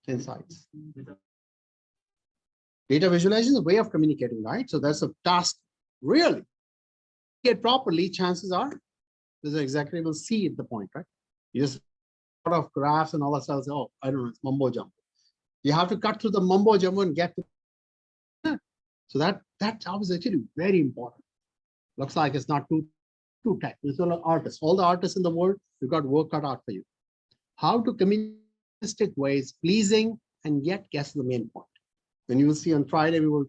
A: Insights. Data visualization is a way of communicating, right? So that's a task. Really, get properly, chances are the executive will see at the point, right? You just of graphs and all that stuff. Oh, I don't know, it's mumbo jumbo. You have to cut through the mumbo jumbo and get to. So that job is actually very important. Looks like it's not too technical. It's all artists. All the artists in the world, you've got work cut out for you. How to communicate ways, pleasing and yet guess the main point. And you will see on Friday, you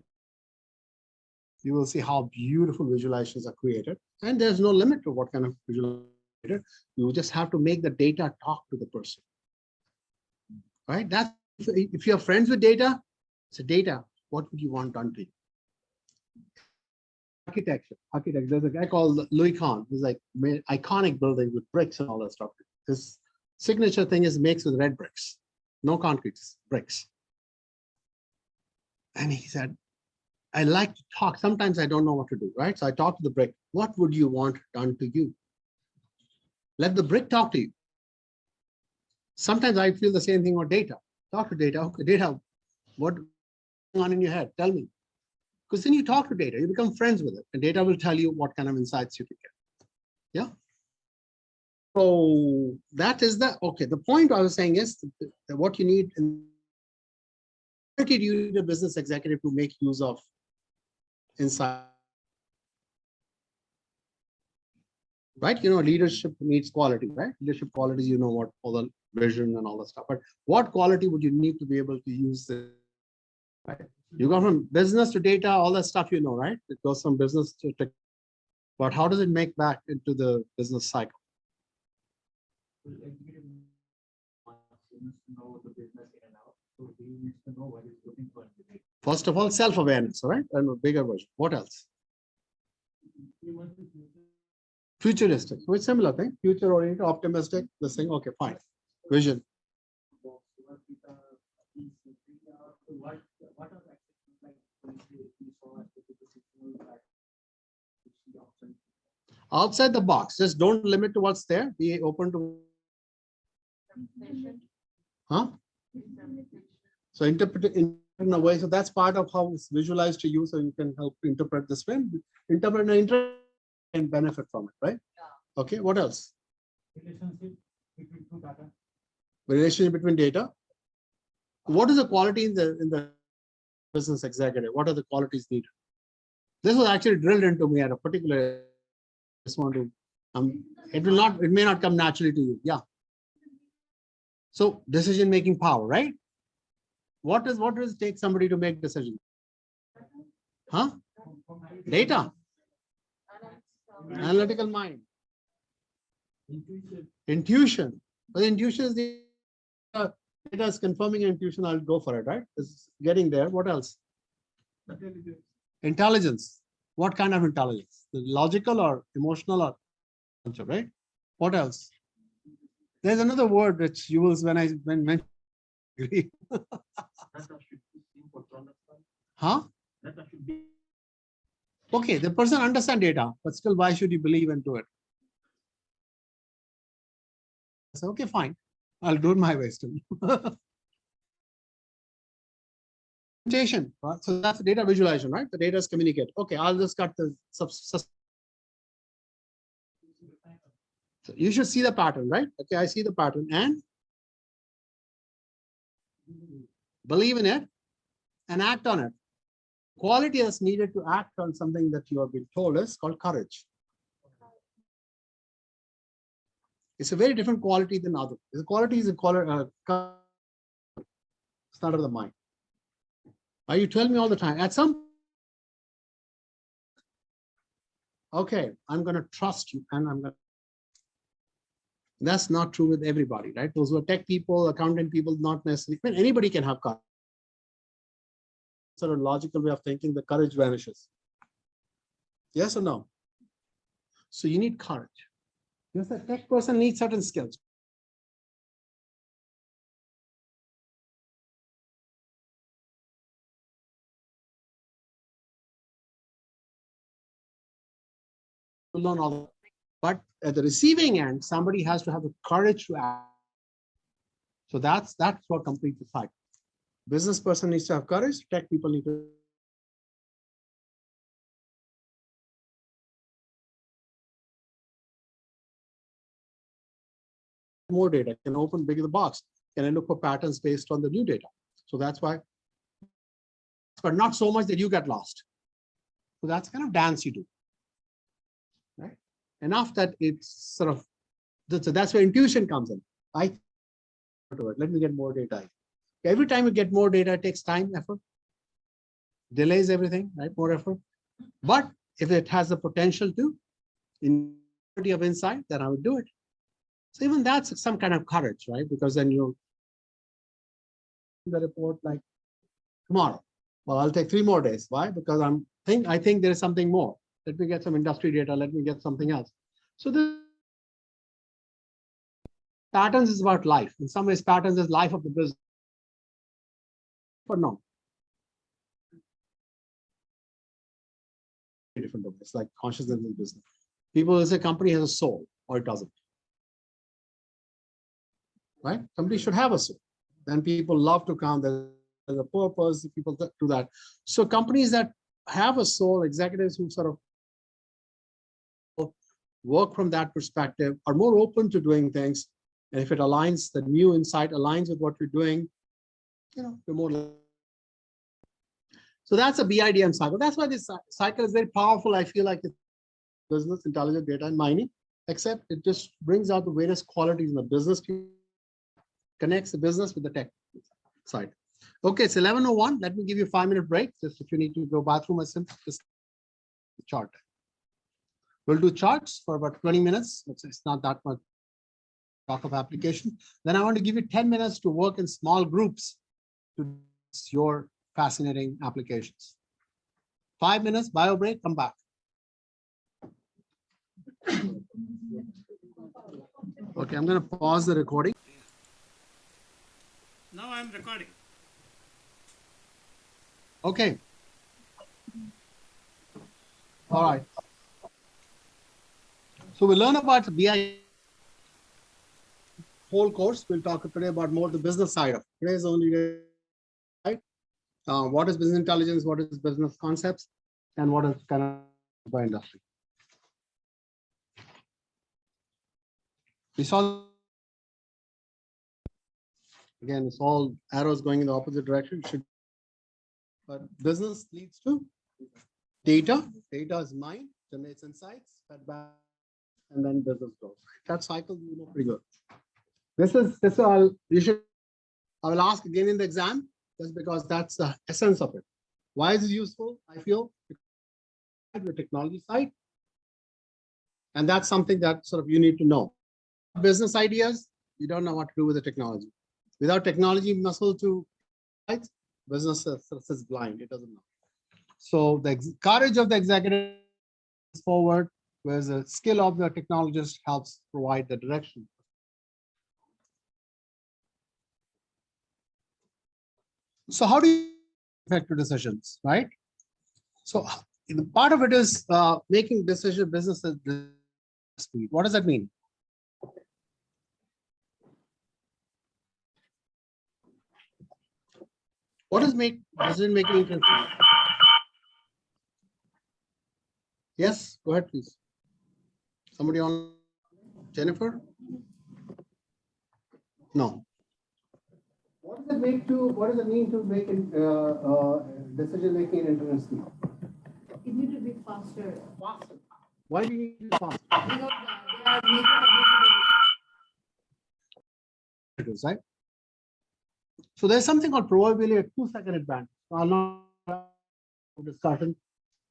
A: will see how beautiful visualizations are created. And there's no limit to what kind of visualization. You just have to make the data talk to the person. Right? That's if you're friends with data, it's a data. What would you want done to you? Architecture. There's a guy called Louis Kahn, who's like made iconic buildings with bricks and all that stuff. His signature thing is makes with red bricks, no concrete, bricks. And he said, I like to talk. Sometimes I don't know what to do, right? So I talk to the brick. What would you want done to you? Let the brick talk to you. Sometimes I feel the same thing with data. Talk to data. Okay, data, what's going on in your head? Tell me. Because then you talk to data, you become friends with it, and data will tell you what kind of insights you can get. Yeah. So that is okay. The point I was saying is that what you need in you need a business executive to make use of insight. Right? You know, leadership needs quality, right? Leadership qualities, you know what, all the vision and all that stuff. But what quality would you need to be able to use this? Right? You go from business to data, all that stuff, you know, right? It goes from business to tech. But how does it make back into the business cycle? First of all, self-awareness, right? And a bigger version. What else? Futuristic. So it's similar thing. Future-oriented, optimistic. This thing. Okay, fine. Vision. Outside the box. Just don't limit to what's there. Be open to. Huh? So interpret it in a way. So that's part of how it's visualized to you. So you can help interpret this way. Interpret and benefit from it, right? Okay. What else?
H: Relationship between two data.
A: Relationship between data. What is the quality in the business executive? What are the qualities needed? This was actually drilled into me at a particular. I just want to. It may not come naturally to you. Yeah. So decision-making power, right? What does it take somebody to make decisions? Huh? Data. Analytical mind. Intuition. But intuition is the data is confirming intuition. I'll go for it, right? It's getting there. What else? Intelligence. What kind of intelligence? Logical or emotional or right? What else? There's another word which you will when mentioned. Huh? Okay, the person understands data, but still, why should you believe and do it? So, okay, fine. I'll do it my way still. So that's data visualization, right? The data is communicated. Okay, I'll just cut the so you should see the pattern, right? Okay, I see the pattern and believe in it and act on it. Quality is needed to act on something that you have been told is called courage. It's a very different quality than other. The quality is a quality. It's not of the mind. Why you tell me all the time? At some. Okay, I'm going to trust you, and I'm going to. That's not true with everybody, right? Those who are tech people, accountant people, not necessarily. I mean, anybody can have courage. Sort of logical way of thinking, the courage vanishes. Yes or no? So you need courage. Yes, a tech person needs certain skills. To learn all that. But at the receiving end, somebody has to have the courage to act. So that's what completes the cycle. Business person needs to have courage. Tech people need to. more data? Can I open bigger the box? Can I look for patterns based on the new data? So that's why, but not so much that you get lost. So that's kind of dance you do, right? Enough that it's sort of, so that's where intuition comes in. Let me get more data. Every time you get more data, it takes time, effort, delays everything, right? More effort. But if it has the potential to, in of insight, then I would do it. So even that's some kind of courage, right? Because then you the report like tomorrow. Well, I'll take 3 more days. Why? Because I think there is something more. Let me get some industry data. Let me get something else. So the patterns is about life. In some ways, patterns is life of the business. But no. Different. It's like consciousness in business. People will say company has a soul, or it doesn't. Right? Somebody should have a soul. Then people love to count there's a purpose. People do that. So companies that have a soul, executives who sort of work from that perspective are more open to doing things. And if it aligns, the new insight aligns with what you're doing, you're more. So that's a BIDM cycle. That's why this cycle is very powerful. I feel like it's business, intelligent data, and mining, except it just brings out the various qualities in the business, connects the business with the tech side. Okay, it's 11:01. Let me give you a 5-minute break. Just if you need to go bathroom or something, just chart. We'll do charts for about 20 minutes. It's not that much talk of application. Then I want to give you 10 minutes to work in small groups to your fascinating applications. 5 minutes, bio break, come back. Okay, I'm going to pause the recording.
B: Now I'm recording.
A: Okay. All right. So we'll learn about the BI whole course. We'll talk today about more the business side of it. Today's only day, right? What is business intelligence? What is business concepts? And what is kind of by industry? We saw again, it's all arrows going in the opposite direction. But business leads to data. Data is mind, generates insights, fed back, and then business grows. That cycle, pretty good. This I will ask again in the exam, just because that's the essence of it. Why is it useful? I feel the technology side, and that's something that sort of you need to know. Business ideas, you don't know what to do with the technology. Without technology muscle to business is blind, it doesn't know. So the courage of the executive is forward, whereas the skill of the technologist helps provide the direction. So how do you affect your decisions, right? So the part of it is making decision businesses speed. What does that mean? What does make decision making interesting? Yes, go ahead, please. Somebody on Jennifer? No. What does it mean to make decision making interesting?
G: It need to be faster.
A: Faster. Why do you need to be faster?
G: Because they are making
A: Right? So there's something called probability a 2-second advantage. I'll not discussion.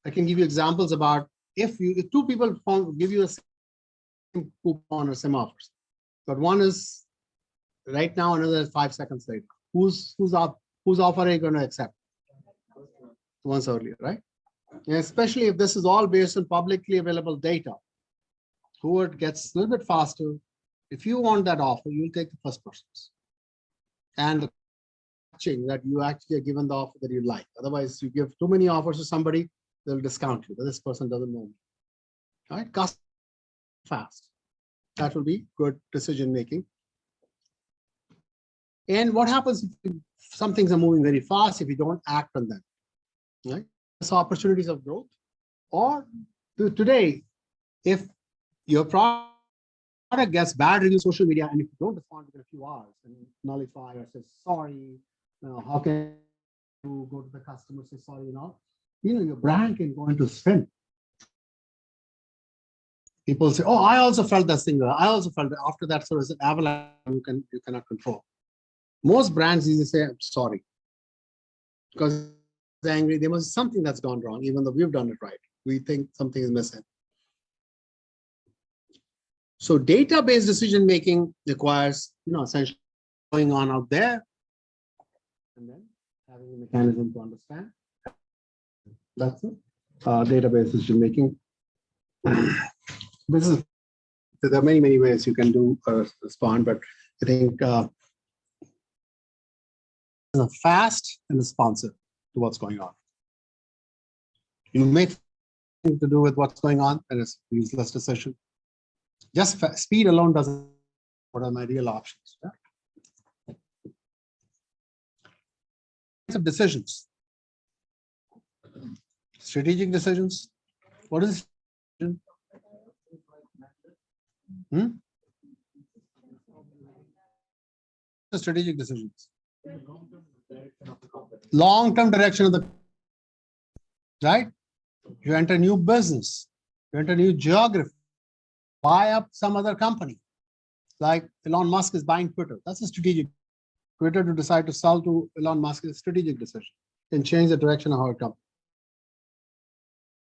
A: I can give you examples about if 2 people give you a same coupon or same offers, but one is right now, another is 5 seconds later. Whose offer are you going to accept? Once earlier, right? And especially if this is all based on publicly available data, whoever gets a little bit faster, if you want that offer, you'll take the first person's. And the that you actually are given the offer that you like. Otherwise, you give too many offers to somebody, they'll discount you. But this person doesn't know me. All right, cost fast. That will be good decision making. And what happens if some things are moving very fast if you don't act on them? Right? So opportunities of growth. Or today, if your product product gets bad reviews on social media, and if you don't respond within a few hours and nullify or say sorry, how can you go to the customer say sorry and all, your brand can go into spin. People say, "Oh, I also felt that thing. I also felt that." After that, so it's an avalanche you cannot control. Most brands easily say, "I'm sorry," because they're angry. There must be something that's gone wrong, even though we've done it right. We think something is missing. So database decision making requires, essentially going on out there, and then having a mechanism to understand. That's it. Database decision making. There are many ways you can do respond, but I think fast and responsive to what's going on. You make to do with what's going on, and it's a useless decision. Just speed alone doesn't. What are my real options? Yeah? Of decisions. Strategic decisions. What is it? The strategic decisions. Long-term direction of the right. You enter a new business. You enter a new geography. Buy up some other company. Like Elon Musk is buying Twitter. That's a strategic. Twitter to decide to sell to Elon Musk is a strategic decision. Can change the direction of how it comes.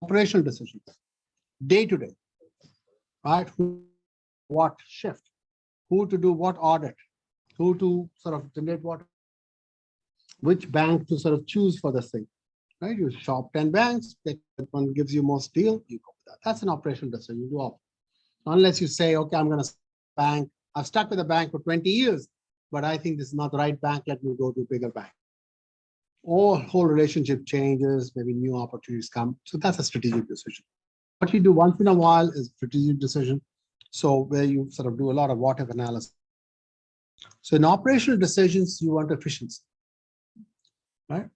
A: Operational decisions. Day to day. Right? What shift? Who to do what audit? Who to sort of generate what? Which bank to sort of choose for this thing? Right? You shop 10 banks. That one gives you most deal. You go with that. That's an operational decision. You do all. Unless you say, okay, I'm going to bank. I've stuck with a bank for 20 years, but I think this is not the right bank. Let me go to a bigger bank. Or whole relationship changes. Maybe new opportunities come. So that's a strategic decision. What you do once in a while is strategic decision. So where you sort of do a lot of what if analysis. So in operational decisions, you want efficiency, right?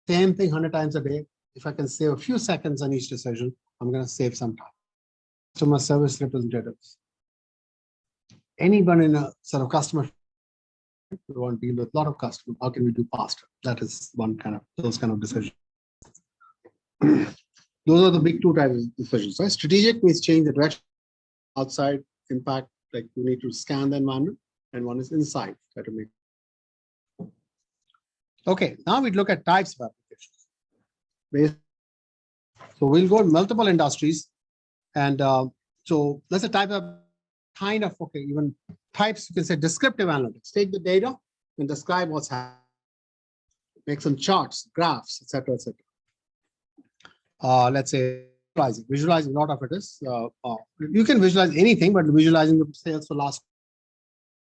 A: Same thing 100 times a day. If I can save a few seconds on each decision, I'm going to save some time. Customer service representatives. Anyone in a sort of customer, we want to deal with a lot of customers. How can we do faster? That is one kind of those kind of decisions. Those are the big two types of decisions. Right? Strategic means change the direction. Outside impact, like you need to scan the environment, and one is inside. Try to make. Okay, now we look at types of applications. So we'll go to multiple industries, and so let's say type of kind of even types. You can say descriptive analytics. Take the data and describe what's happening. Make some charts, graphs, etc., etc. Let's say visualizing. A lot of it is you can visualize anything, but visualizing the sales for last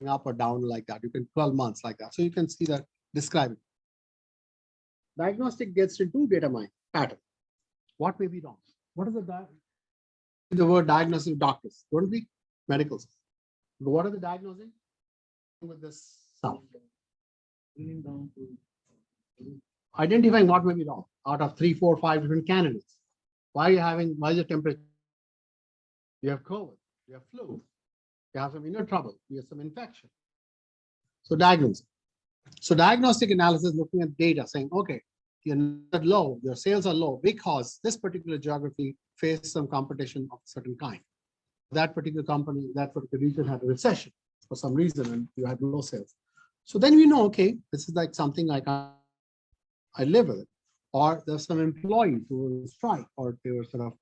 A: up or down like that. You can 12 months like that. So you can see that describing. Diagnostic gets into data mining pattern. What may be wrong? What is the word diagnostic doctors? Don't be medicals. What are they diagnosing with this stuff? Identifying what may be wrong out of 3, 4, 5 different candidates. Why is your temperature? You have COVID, you have flu, you have some inner trouble, you have some infection. So diagnosing. So diagnostic analysis looking at data saying, okay, you're not low, your sales are low because this particular geography faced some competition of a certain kind. That particular company, that particular region had a recession for some reason and you had low sales. So then we know, okay, this is like something like I live with it. Or there's some employees who will strike, or they were sort of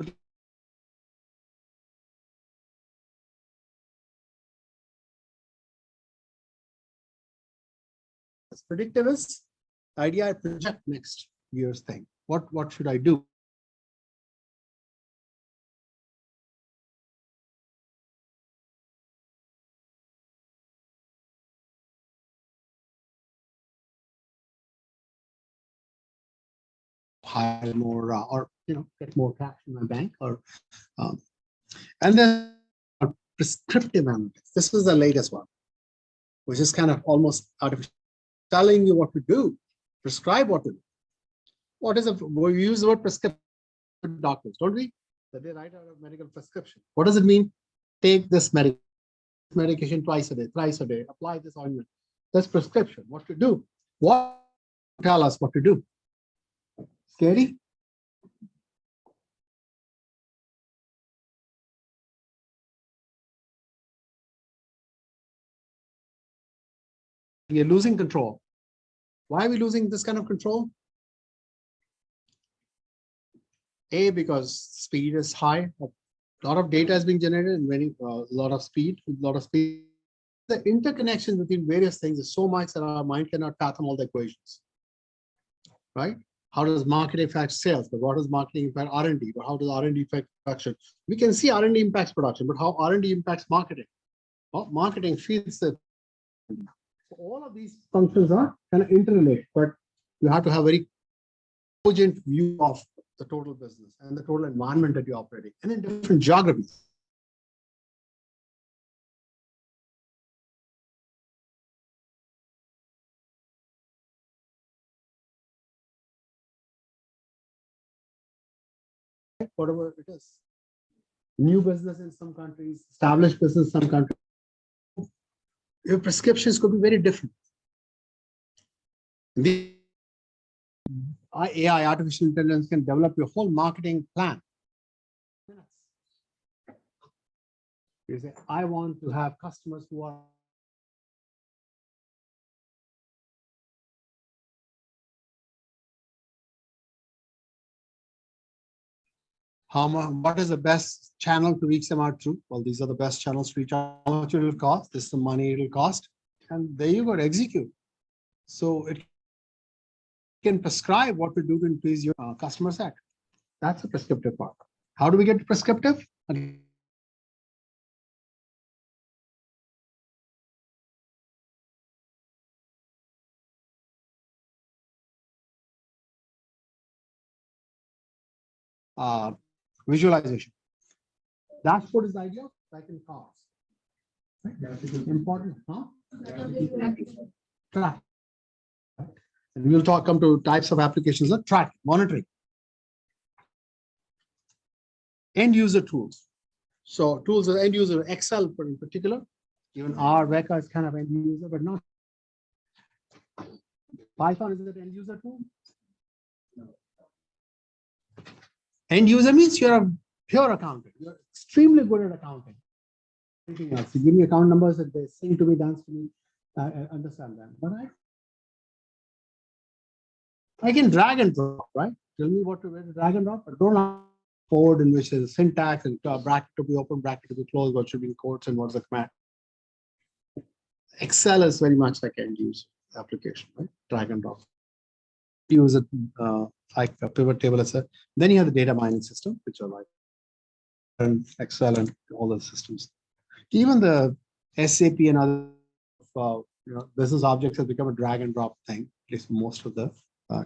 A: predictive is the idea I project next year's thing. What should I do? Hire more or get more cash in my bank or and then prescriptive analytics. This is the latest one, which is kind of almost artificial, telling you what to do, prescribe what to do. What is we use the word prescription doctors, don't we? That they write out a medical prescription. What does it mean? take this medication twice a day, thrice a day, apply this ointment. That's prescription. What to do? What tell us what to do? Scary? We are losing control. Why are we losing this kind of control? A, because speed is high. A lot of data is being generated and very lot of speed. The interconnection between various things is so much that our mind cannot fathom all the equations. Right? How does marketing affect sales? But what does marketing impact R&D? But how does R&D affect production? We can see R&D impacts production, but how R&D impacts marketing? Well, marketing feeds the. So all of these functions are kind of interrelated, but you have to have a very cogent view of the total business and the total environment that you're operating, and in different geographies. Whatever it is, new business in some countries, established business in some countries, your prescriptions could be very different. The AI, artificial intelligence, can develop your whole marketing plan. You say, I want to have customers who are what is the best channel to reach them out through? Well, these are the best channels to reach out. How much it will cost? This is the money it will cost. And there you go, to execute. So it can prescribe what to do to increase your customer set. That's the prescriptive part. How do we get to prescriptive? Visualization. Dashboard is the idea of tracking cars. Right? That is important, huh? Track. And we'll come to types of applications of track, monitoring. End user tools. So tools are end user, Excel in particular. Even R, Vecca is kind of end user, but not. Python is an end user tool. End user means you're a pure accountant. You're extremely good at accounting. Anything else? You give me account numbers that they sing to me, dance to me. I understand that. But I can drag and drop, right? Tell me what to drag and drop, but don't have code in which there's syntax and bracket to be open, bracket to be closed, what should be in quotes and what's the command. Excel is very much like end user application, right? Drag and drop. Use it like a pivot table, etc. Then you have the data mining system, which are like and Excel and all the systems. Even the SAP and other business objects has become a drag and drop thing, at least most of the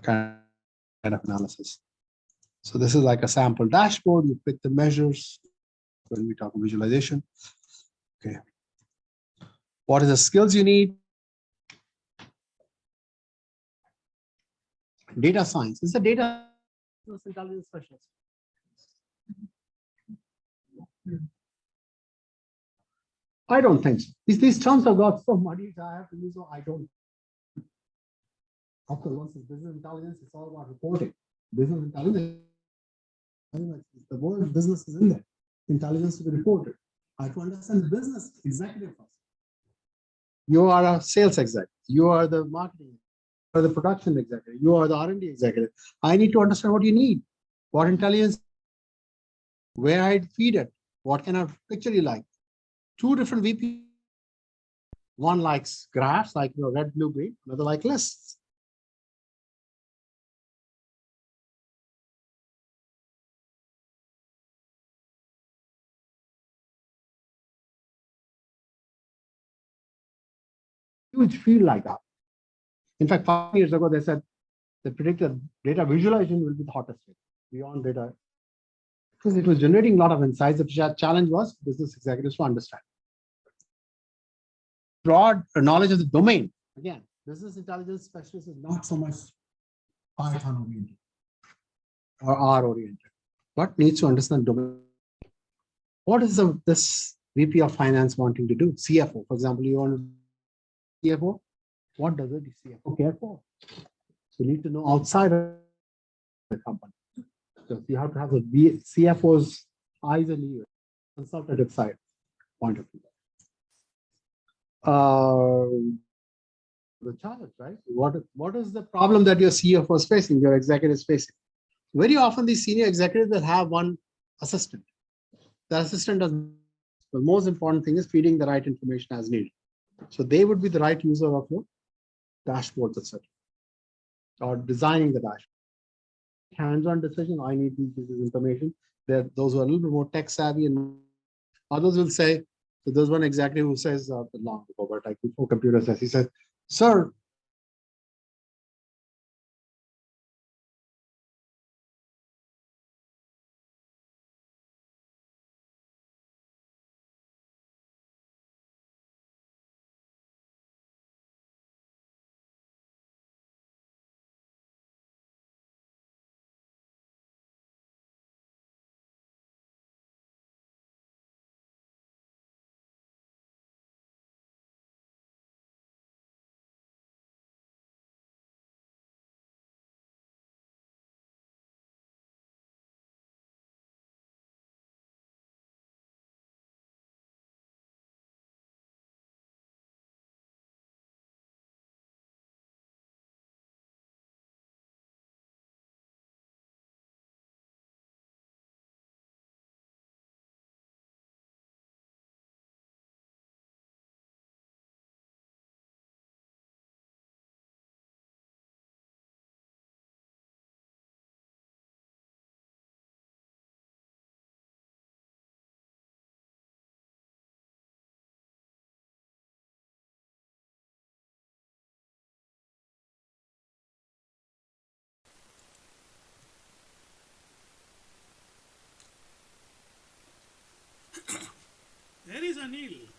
A: kind of analysis. So this is like a sample dashboard. You pick the measures when we talk visualization. Okay. What are the skills you need? Data science. It's a data intelligence specialist. I don't think so. These terms have got so muddy, I have to use. I don't. Of course, once it's business intelligence, it's all about reporting. Business intelligence. The word business is in there. Intelligence to be reported. I have to understand the business executive first. You are a sales executive. You are the marketing. You are the production executive. You are the R&D executive. I need to understand what you need. What intelligence? Where I'd feed it. What kind of picture you like? Two different VP. One likes graphs, like red, blue, green. Another like lists. Huge field like that. In fact, 5 years ago, they said they predicted data visualization will be the hottest thing beyond data. Because it was generating a lot of insights. The challenge was business executives to understand. Broad knowledge of the domain. Again, business intelligence specialist is not so much Python oriented or R oriented, but needs to understand domain. What is this
E: VP of Finance wanting to do? CFO, for example, you want to CFO? What does the CFO care for? So you need to know outside of the company. So you have to have the CFO's eyes and ears, consultative side point of view. The challenge, right? What is the problem that your CFO is facing, your executive is facing? Very often these senior executives will have one assistant. The assistant does the most important thing is feeding the right information as needed. So they would be the right user of your dashboards, etc. Or designing the dashboard. Hands-on decision, I need this information. There, those who are a little bit more tech savvy, and others will say, so there's one executive who says, long before, but like before computer says, he says, sir,
B: There is Anil.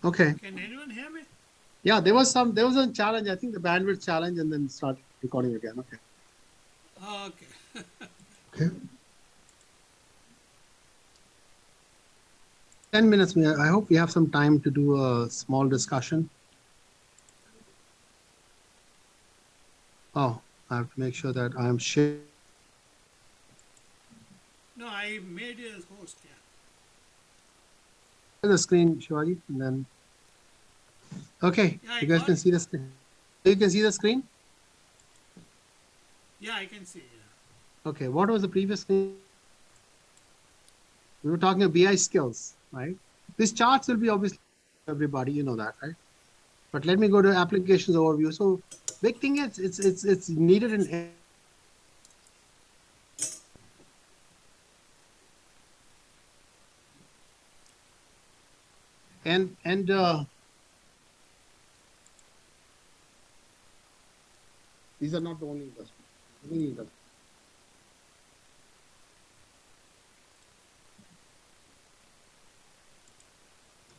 E: okay.
B: Can anyone hear me?
E: Yeah, there was a challenge. I think the bandwidth challenge, and then start recording again. Okay.
B: Oh, okay.
E: Okay. 10 minutes. I hope we have some time to do a small discussion. Oh, I have to make sure that I am sharing.
B: No, I made you as host, yeah.
E: The screen, Shivaji, and then okay,
B: Yeah,
E: you guys can see the screen. You can see the screen.
B: Yeah, I can see. Yeah.
E: Okay, what was the previous screen? We were talking about BI skills, right? These charts will be obviously everybody, you know that, right? But let me go to applications overview. So big thing is it's needed in and these are not the only industries. Many industries.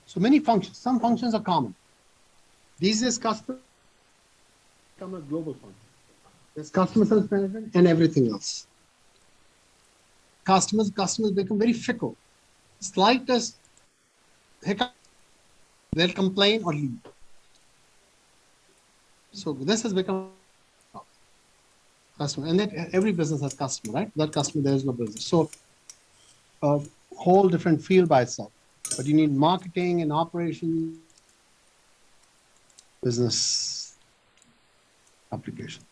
E: So many functions. Some functions are common. These is customer become a global function. There's customer service management and everything else. Customers become very fickle. Slightest hiccup, they'll complain or leave. So this has become.
A: Customer, and that every business has customer, right? That customer, there is no business. So a whole different field by itself. But you need marketing and operations, business application.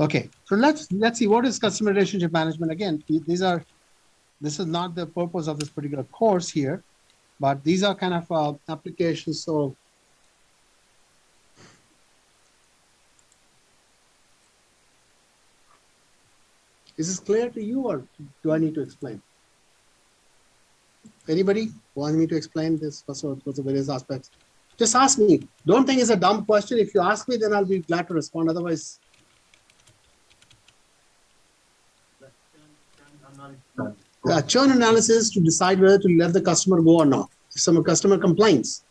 A: Okay, so let's see what is customer relationship management. Again, this is not the purpose of this particular course here, but these are kind of applications. So is this clear to you, or do I need to explain? Anybody want me to explain this for the various aspects? Just ask me. Don't think it's a dumb question. If you ask me, then I'll be glad to respond. Otherwise, churn analysis to decide whether to let the customer go or not. If some customer complains,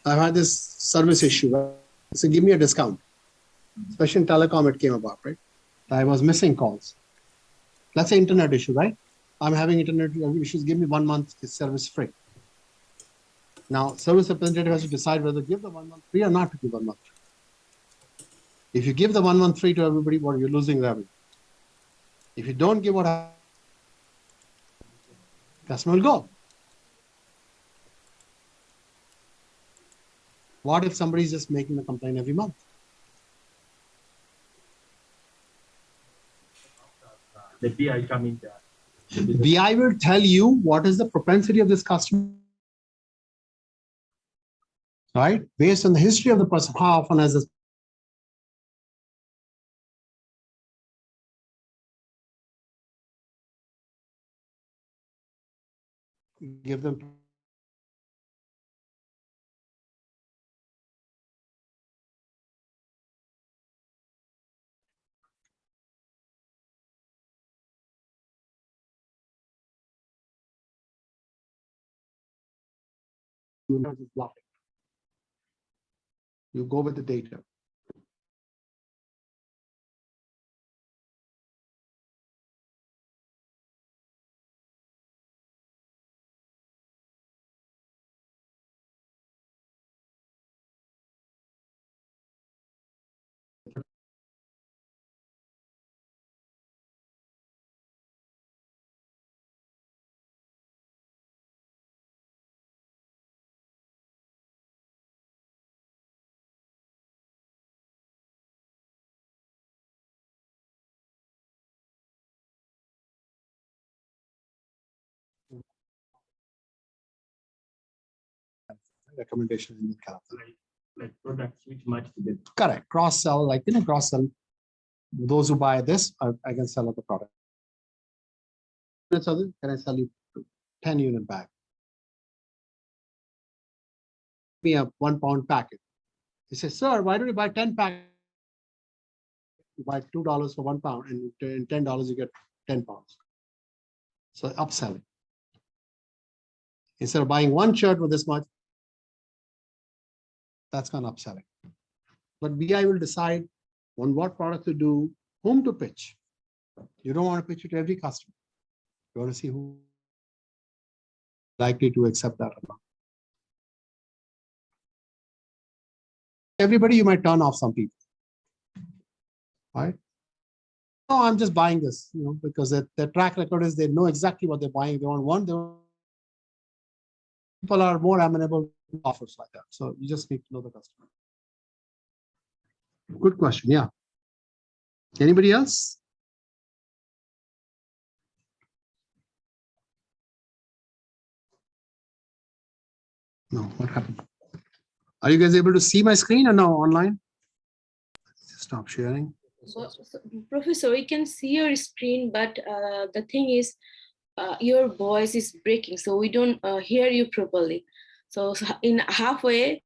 A: I've had this service issue, right? So give me a discount. Especially in telecom, it came about, right? I was missing calls. Let's say internet issue, right? I'm having internet issues. Give me 1 month service free. Now, service representative has to decide whether to give the 1 month free or not to give 1 month free. If you give the 1 month free to everybody, what, you're losing revenue. If you don't give, what happens? Customer will go. What if somebody is just making a complaint every month?
F: The BI come in there.
A: BI will tell you what is the propensity of this customer, right? Based on the history of the person, how often has this. Give them. You go with the data. Recommendation in the calendar.
F: Like products which match together.
A: Correct. Cross sell, like cross sell. Those who buy this, I can sell other product. Can I sell you 10 unit bag? Me a £1 packet. He says, sir, why don't you buy 10 packets? You buy $2 for £1, and in $10 you get 10 pounds. So upselling. Instead of buying one shirt with this much, that's kind of upselling. But BI will decide on what product to do, whom to pitch. You don't want to pitch it to every customer. You want to see who is likely to accept that or not. Everybody, you might turn off some people. Right? Oh, I'm just buying this, because their track record is they know exactly what they're buying. They want one. People are more amenable to offers like that. So you just need to know the customer. Good question. Yeah. Anybody else? No, what happened? Are you guys able to see my screen or no online? Stop sharing.
N: So, Professor, we can see your screen, but the thing is, your voice is breaking, so we don't hear you properly. So in halfway,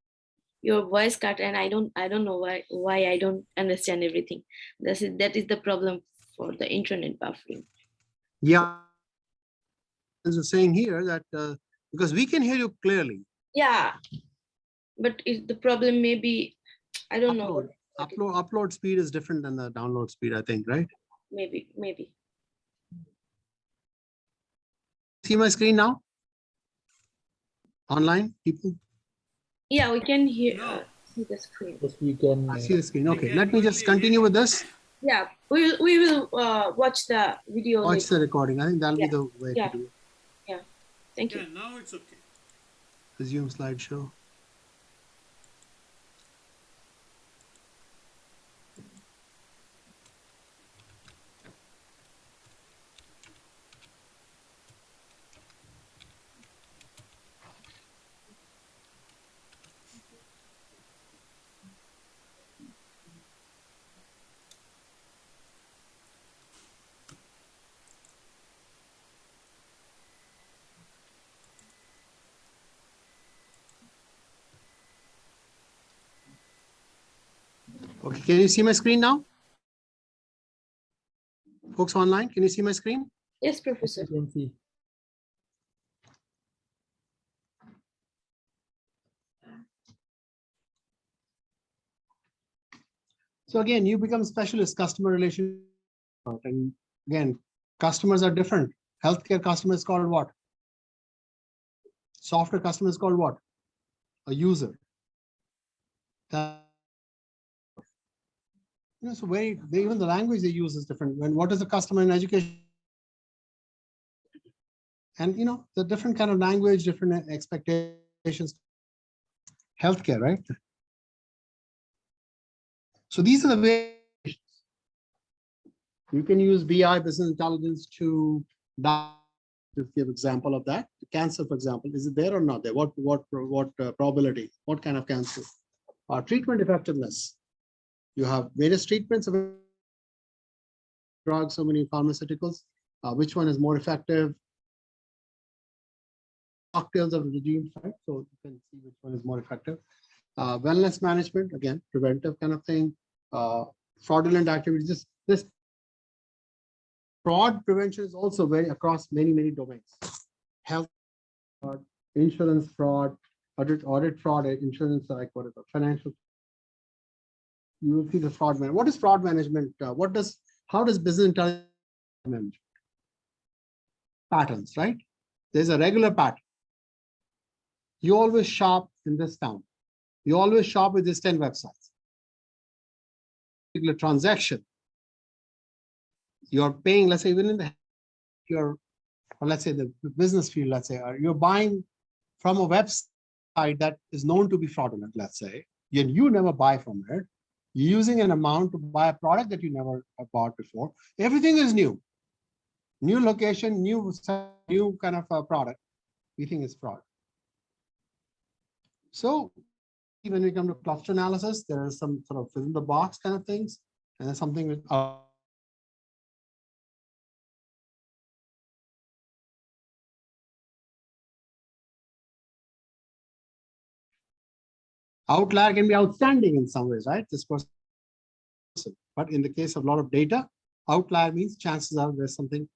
N: your voice cut, and I don't know why I don't understand everything. That is the problem for the internet buffering.
A: Yeah, as you're saying here that because we can hear you clearly.
N: Yeah, but the problem may be, I don't know.
A: Upload speed is different than the download speed, I think, right?
N: Maybe.
A: See my screen now? Online, people?
N: Yeah, we can hear see the screen.
O: Yes, we can.
A: I see the screen. Okay, let me just continue with this.
N: Yeah, we will watch the video.
A: Watch
N: later.
A: the recording. I think that'll
N: Yeah.
A: be the way
N: Yeah.
A: to do it.
N: Yeah. Thank you.
B: Yeah, now it's okay.
A: Resume slideshow. Okay, can you see my screen now? Folks online, can you see my screen?
N: Yes, Professor.
O: You can see.
A: So again, you become specialist customer relation. And again, customers are different. Healthcare customer is called what? Software customer is called what? A user. So even the language they use is different. When what is the customer in education? And the different kind of language, different expectations. Healthcare, right? So these are the ways you can use BI, business intelligence, to give example of that. Cancer, for example, is it there or not there? What probability? What kind of cancer? Treatment effectiveness. You have various treatments of drugs, so many pharmaceuticals. Which one is more effective? Cocktails of regimes, right? So you can see which one is more effective. Wellness management, again, preventive kind of thing. Fraudulent activities. This fraud prevention is also very across many domains. Health fraud, insurance fraud, audit fraud, insurance, like whatever, financial. You will see the fraud management. What is fraud management? How does business intelligence manage? Patterns, right? There's a regular pattern. You always shop in this town. You always shop with these 10 websites. Particular transaction. You're paying, let's say, even in or let's say the business field, let's say, you're buying from a website that is known to be fraudulent, let's say, and you never buy from it. You're using an amount to buy a product that you never bought before. Everything is new. New location, new kind of a product. We think it's fraud. So when we come to cluster analysis, there is some sort of within the box kind of things, and then something with outlier can be outstanding in some ways, right? This person, but in the case of a lot of data, outlier means chances are there's something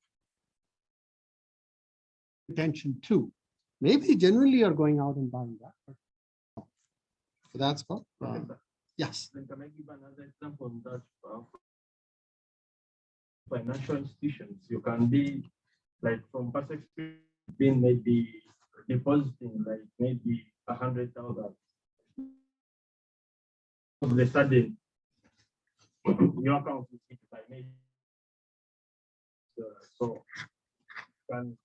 A: attention to. Maybe generally you're going out and buying that. But so that's what. Yes.
S: Then can I give another example that financial institutions, you can be like from past experience, being maybe depositing like maybe 100,000. All of a sudden, your account is hit by maybe. So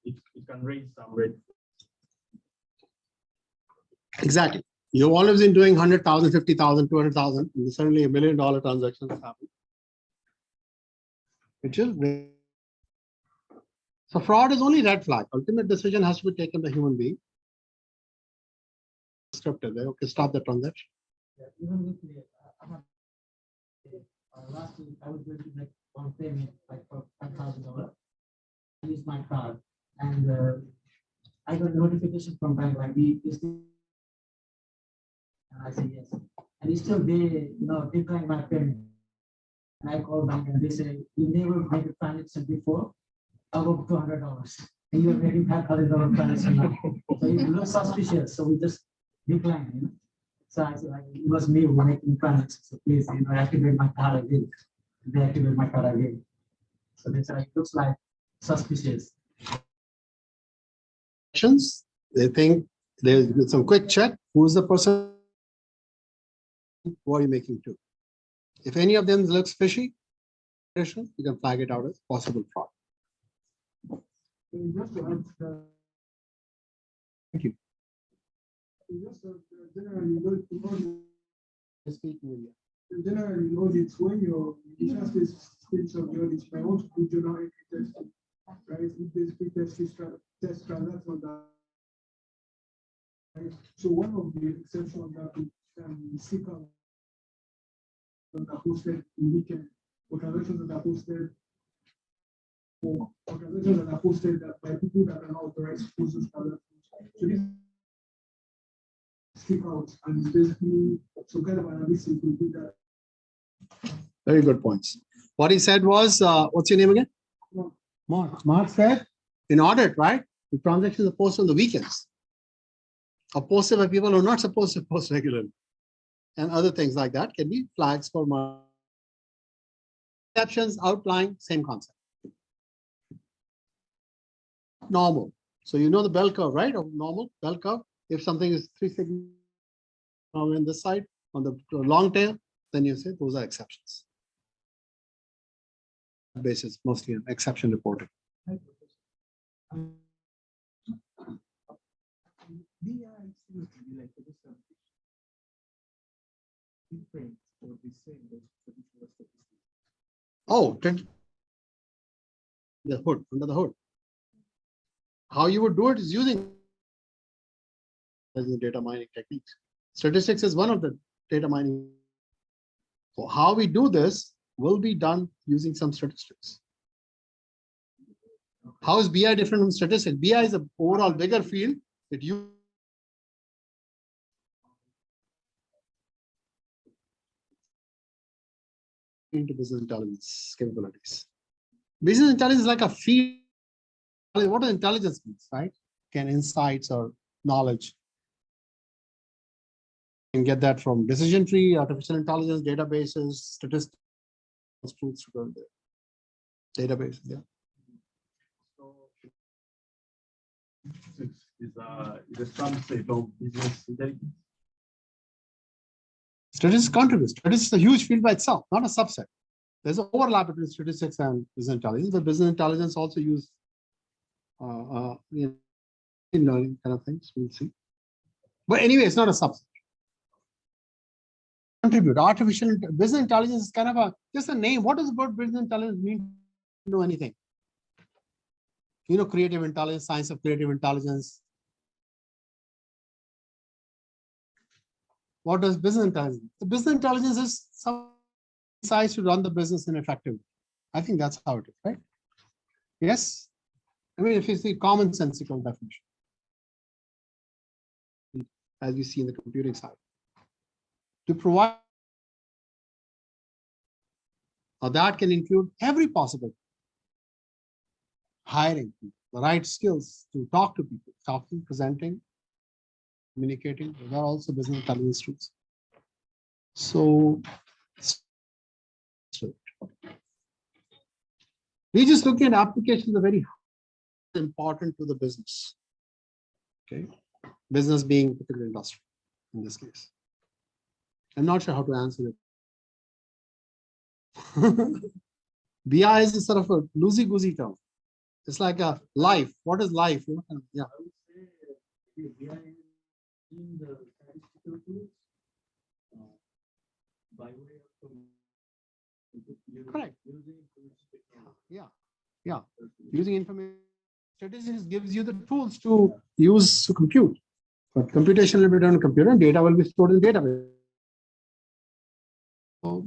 S: it can raise some red.
A: Exactly. You've always been doing 100,000, 50,000, 200,000, and suddenly $1 million transactions happen. Which is so fraud is only red flag. Ultimate decision has to be taken by human being. Scripted. Okay, stop the transaction.
M: Yeah, even with the last week, I was going to make one payment like for $5,000. I used my card, and I got a notification from bank like and I said yes, and still they declined my payment. And I called bank and they say you never made a transaction before above $200, and you already had $100 transaction now. So it looks suspicious. So we just declined. So I said, like, it was me who making transactions. So please, activate my card again. They activate my card again. So they said it looks like suspicious.
A: They think there's some quick check. Who's the person? Who are you making to? If any of them looks fishy, you can flag it out as possible fraud.
E: Just to add that,
A: Thank you.
E: just generally,
A: Speaking with you.
E: generally, audits when your initial stage of the audit, I want to do journal entry testing, right? It basically test transactions that. Right? So one of the exceptions that we can seek out that are posted in weekend, or transactions that are posted, or transactions that are posted that by people that are not authorized to post those transactions. So this seek out, and it's basically some kind of analysis to do that.
A: Very good points. What he said was, what's your name again? Mark. Mark said, in audit, right? The transactions are posted on the weekends. Are posted by people who are not supposed to post regularly. And other things like that can be flags for mark. Exceptions outlying, same concept. Normal. So you know the bell curve, right? Of normal bell curve. If something is 3 sigma on this side, on the long tail, then you say those are exceptions. Basis mostly an exception reporting. Oh, the hood, under the hood. How you would do it is using the data mining techniques. Statistics is one of the data mining. So how we do this will be done using some statistics. How is BI different from statistics? BI is an overall bigger field that you into business intelligence capabilities. Business intelligence is like a field. What does intelligence mean, right? Can insights or knowledge. You can get that from decision tree, artificial intelligence, databases, statistics, tools to go there. Databases, yeah.
S: So is a subset of business intelligence.
A: Statistics contributes. Statistics is a huge field by itself, not a subset. There's an overlap between statistics and business intelligence. The business intelligence also use in learning kind of things. We'll see. But anyway, it's not a subset. Contribute. Artificial business intelligence is kind of just a name. What does the word business intelligence mean? To know anything? You know, creative intelligence, science of creative intelligence. What does business intelligence? The business intelligence is some insights to run the business in effectively. I think that's how it is, right? Yes. I mean, if you see commonsensical definition, as you see in the computing side, to provide, or that can include every possible hiring people, the right skills to talk to people, talking, presenting, communicating. Those are also business intelligence tools. So we just looking at applications are very important to the business. Okay, business being particular industry in this case. I'm not sure how to answer it. BI is a sort of a loosey-goosey term. It's like a life. What is life? Yeah.
M: I would say BI in the statistical tools by way of
A: correct. Yeah. Using information. Statistics gives you the tools to use to compute. But computation will be done on a computer and data will be stored in database. So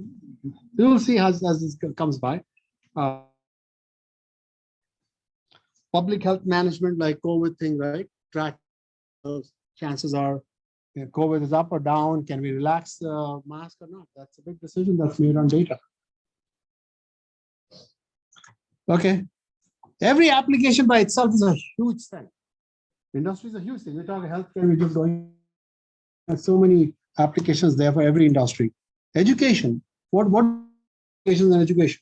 A: we will see as this comes by. Public health management, like COVID thing, right? Track chances are COVID is up or down. Can we relax the mask or not? That's a big decision that's made on data. Okay. Every application by itself is a huge thing. Industry is a huge thing. We talk healthcare, we're just going. There's so many applications there for every industry. Education. What applications in education?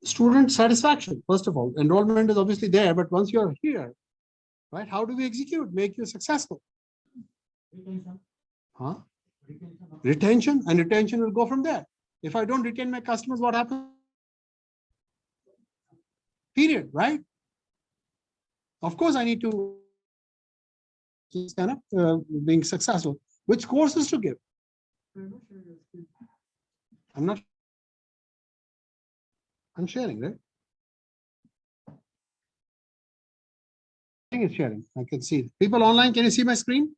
A: Student satisfaction, first of all. Enrollment is obviously there, but once you're here, right? How do we execute, make you successful? Huh? Retention, and retention will go from there. If I don't retain my customers, what happens? Period, right? Of course, I need to stand up, being successful. Which courses to give? I'm not. I'm sharing, right? I think it's sharing. I can see. People online, can you see my screen?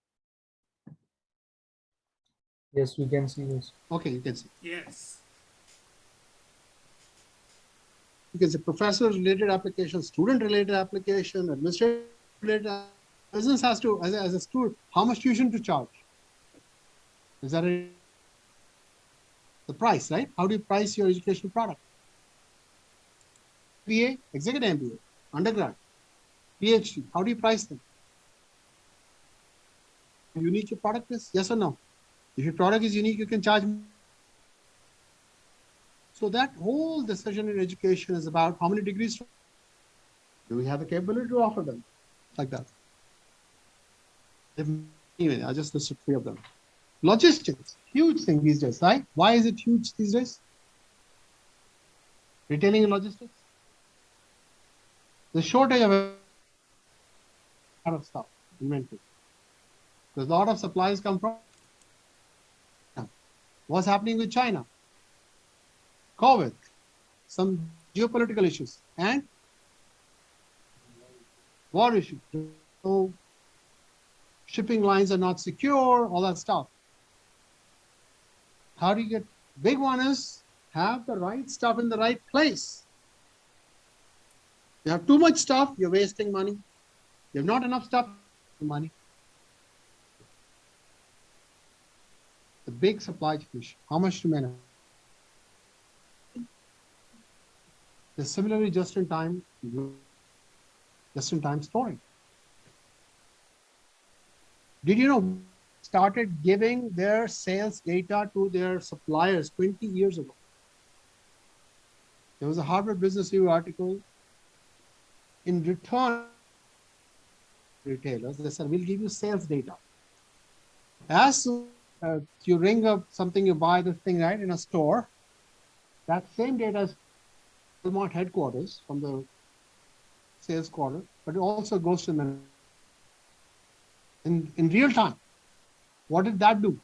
O: Yes, we can see this.
A: Okay, you can see.
B: Yes.
A: Because the professor-related application, student-related application, administrative-related business has to, as a student, how much tuition to charge? Is that the price, right? How do you price your educational product? MBA, executive MBA, undergrad, PhD, how do you price them? Unique your product is? Yes or no? If your product is unique, you can charge. So that whole decision in education is about how many degrees do we have the capability to offer them, like that. Anyway, I just listed 3 of them. Logistics, huge thing these days, right? Why is it huge these days? Retailing in logistics. The shortage of a lot of stuff, inventory. Because a lot of supplies come from. What's happening with China? COVID, some geopolitical issues, and war issues. So shipping lines are not secure, all that stuff. How do you get? Big one is have the right stuff in the right place. You have too much stuff, you're wasting money. You have not enough stuff, money. The big supply chain issue. How much to manage? Similarly, just-in-time storing. Did you know started giving their sales data to their suppliers 20 years ago? There was a Harvard Business Review article. In return, retailers, they said, we'll give you sales data. As soon as you ring up something, you buy this thing, right, in a store, that same data is Walmart headquarters from the sales quarter, but it also goes to the in real time. What did that do?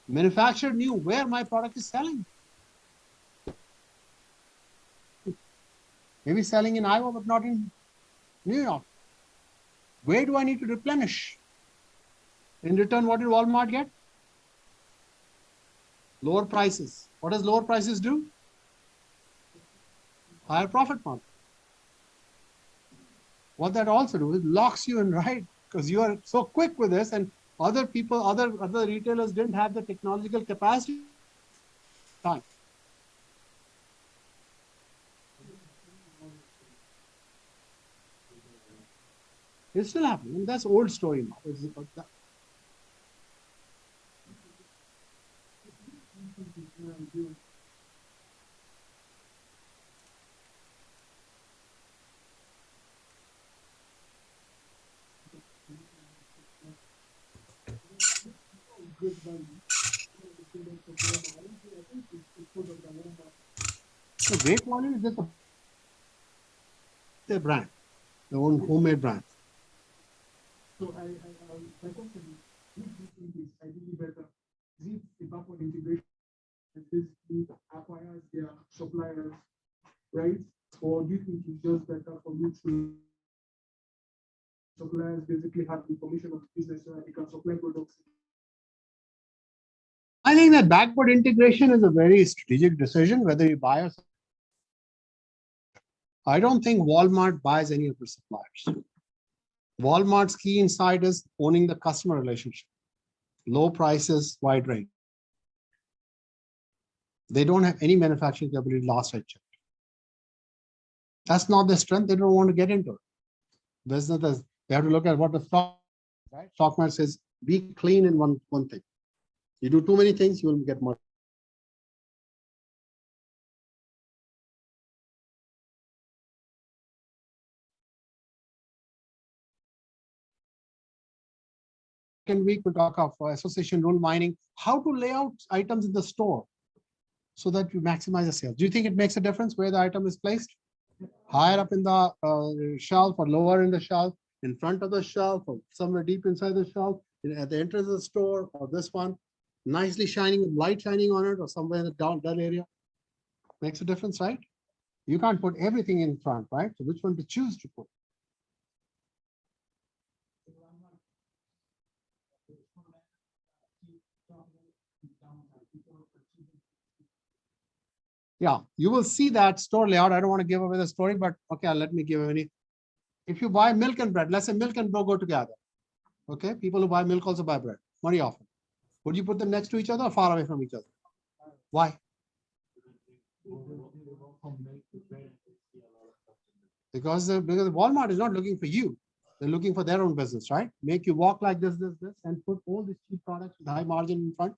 A: Manufacturer knew where my product is selling. Maybe selling in Iowa, but not in New York. Where do I need to replenish? In return, what did Walmart get? Lower prices. What does lower prices do? Higher profit margin. What that also do is locks you in, right? Because you are so quick with this, and other people, other retailers didn't have the technological capacity. Time. It's still happening. And that's old story now. It's about that. The great value is just their brand, their own homemade brand.
I: So my question is, which do you think is ideally better? Is it the backward integration that basically acquires their suppliers, right? Or do you think it's just better for you to suppliers basically have information of the business so that they can supply products?
A: I think that backward integration is a very strategic decision, whether you buy or sell. I don't think Walmart buys any of the suppliers. Walmart's key insight is owning the customer relationship. Low prices, wide range. They don't have any manufacturing capability, last I checked. That's not their strength. They don't want to get into it. Business, they have to look at what the stock, right? Stock market says, be clean in one thing. You do too many things, you will get more. week, we'll talk of association rule mining, how to lay out items in the store so that you maximize the sales. Do you think it makes a difference where the item is placed? Higher up in the shelf or lower in the shelf, in front of the shelf or somewhere deep inside the shelf, at the entrance of the store, or this one, nicely shining with light shining on it, or somewhere in the dull area? Makes a difference, right? You can't put everything in front, right? So which one to choose to put? Yeah, you will see that store layout. I don't want to give away the story, but okay, let me give any. If you buy milk and bread, let's say milk and bread go together. Okay, people who buy milk also buy bread very often. Would you put them next to each other or far away from each other? Why? Because Walmart is not looking for you. They're looking for their own business, right? Make you walk like this, and put all these cheap products with high margin in front.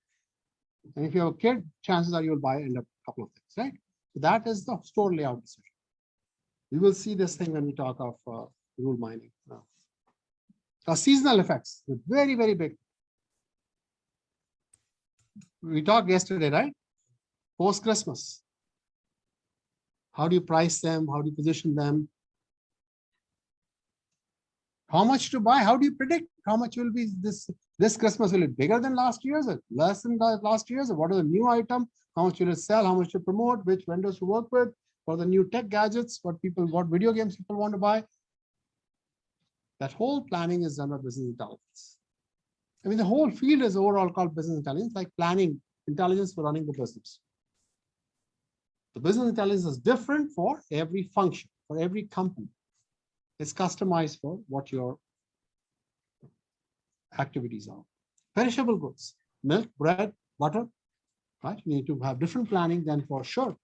A: And if you have a kid, chances are you'll buy a couple of things, right? So that is the store layout decision. We will see this thing when we talk of rule mining. Seasonal effects, very, very big. We talked yesterday, right? Post-Christmas. How do you price them? How do you position them? How much to buy? How do you predict how much will be this Christmas? Will it be bigger than last year's or less than last year's? Or what are the new item? How much will it sell? How much to promote? Which vendors to work with? For the new tech gadgets? What video games people want to buy? That whole planning is done by business intelligence. I mean, the whole field is overall called business intelligence, like planning intelligence for running the business. The business intelligence is different for every function, for every company. It's customized for what your activities are. Perishable goods, milk, bread, butter, right? You need to have different planning than for sure.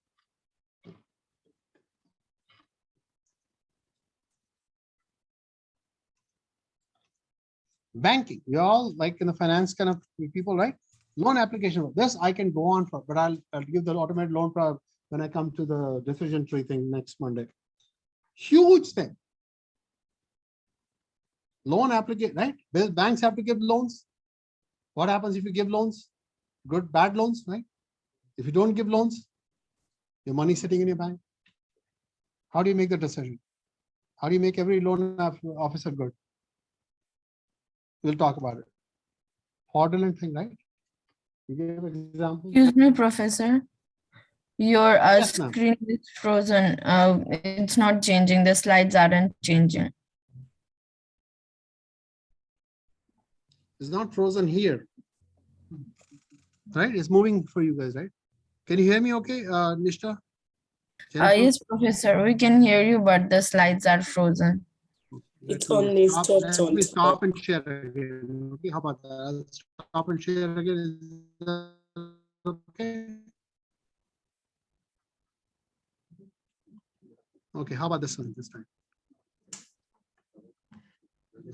A: Banking, we all like in the finance kind of people, right? Loan application. This I can go on for, but I'll give the automated loan when I come to the decision tree thing next Monday. Huge thing. Loan application, right? Banks have to give loans. What happens if you give loans? Good, bad loans, right? If you don't give loans, your money sitting in your bank. How do you make the decision? How do you make every loan officer good? We'll talk about it. Fraudulent thing, right? You give examples.
C: Excuse me, Professor. Your screen is frozen. It's not changing. The slides aren't changing.
A: It's not frozen here. Right? It's moving for you guys, right? Can you hear me okay, Nishta?
C: Yes, Professor, we can hear you, but the slides are frozen.
A: It's only stopped. Let me stop and share again. Okay, how about that? I'll stop and share again. Is that okay? Okay, how about this one this time?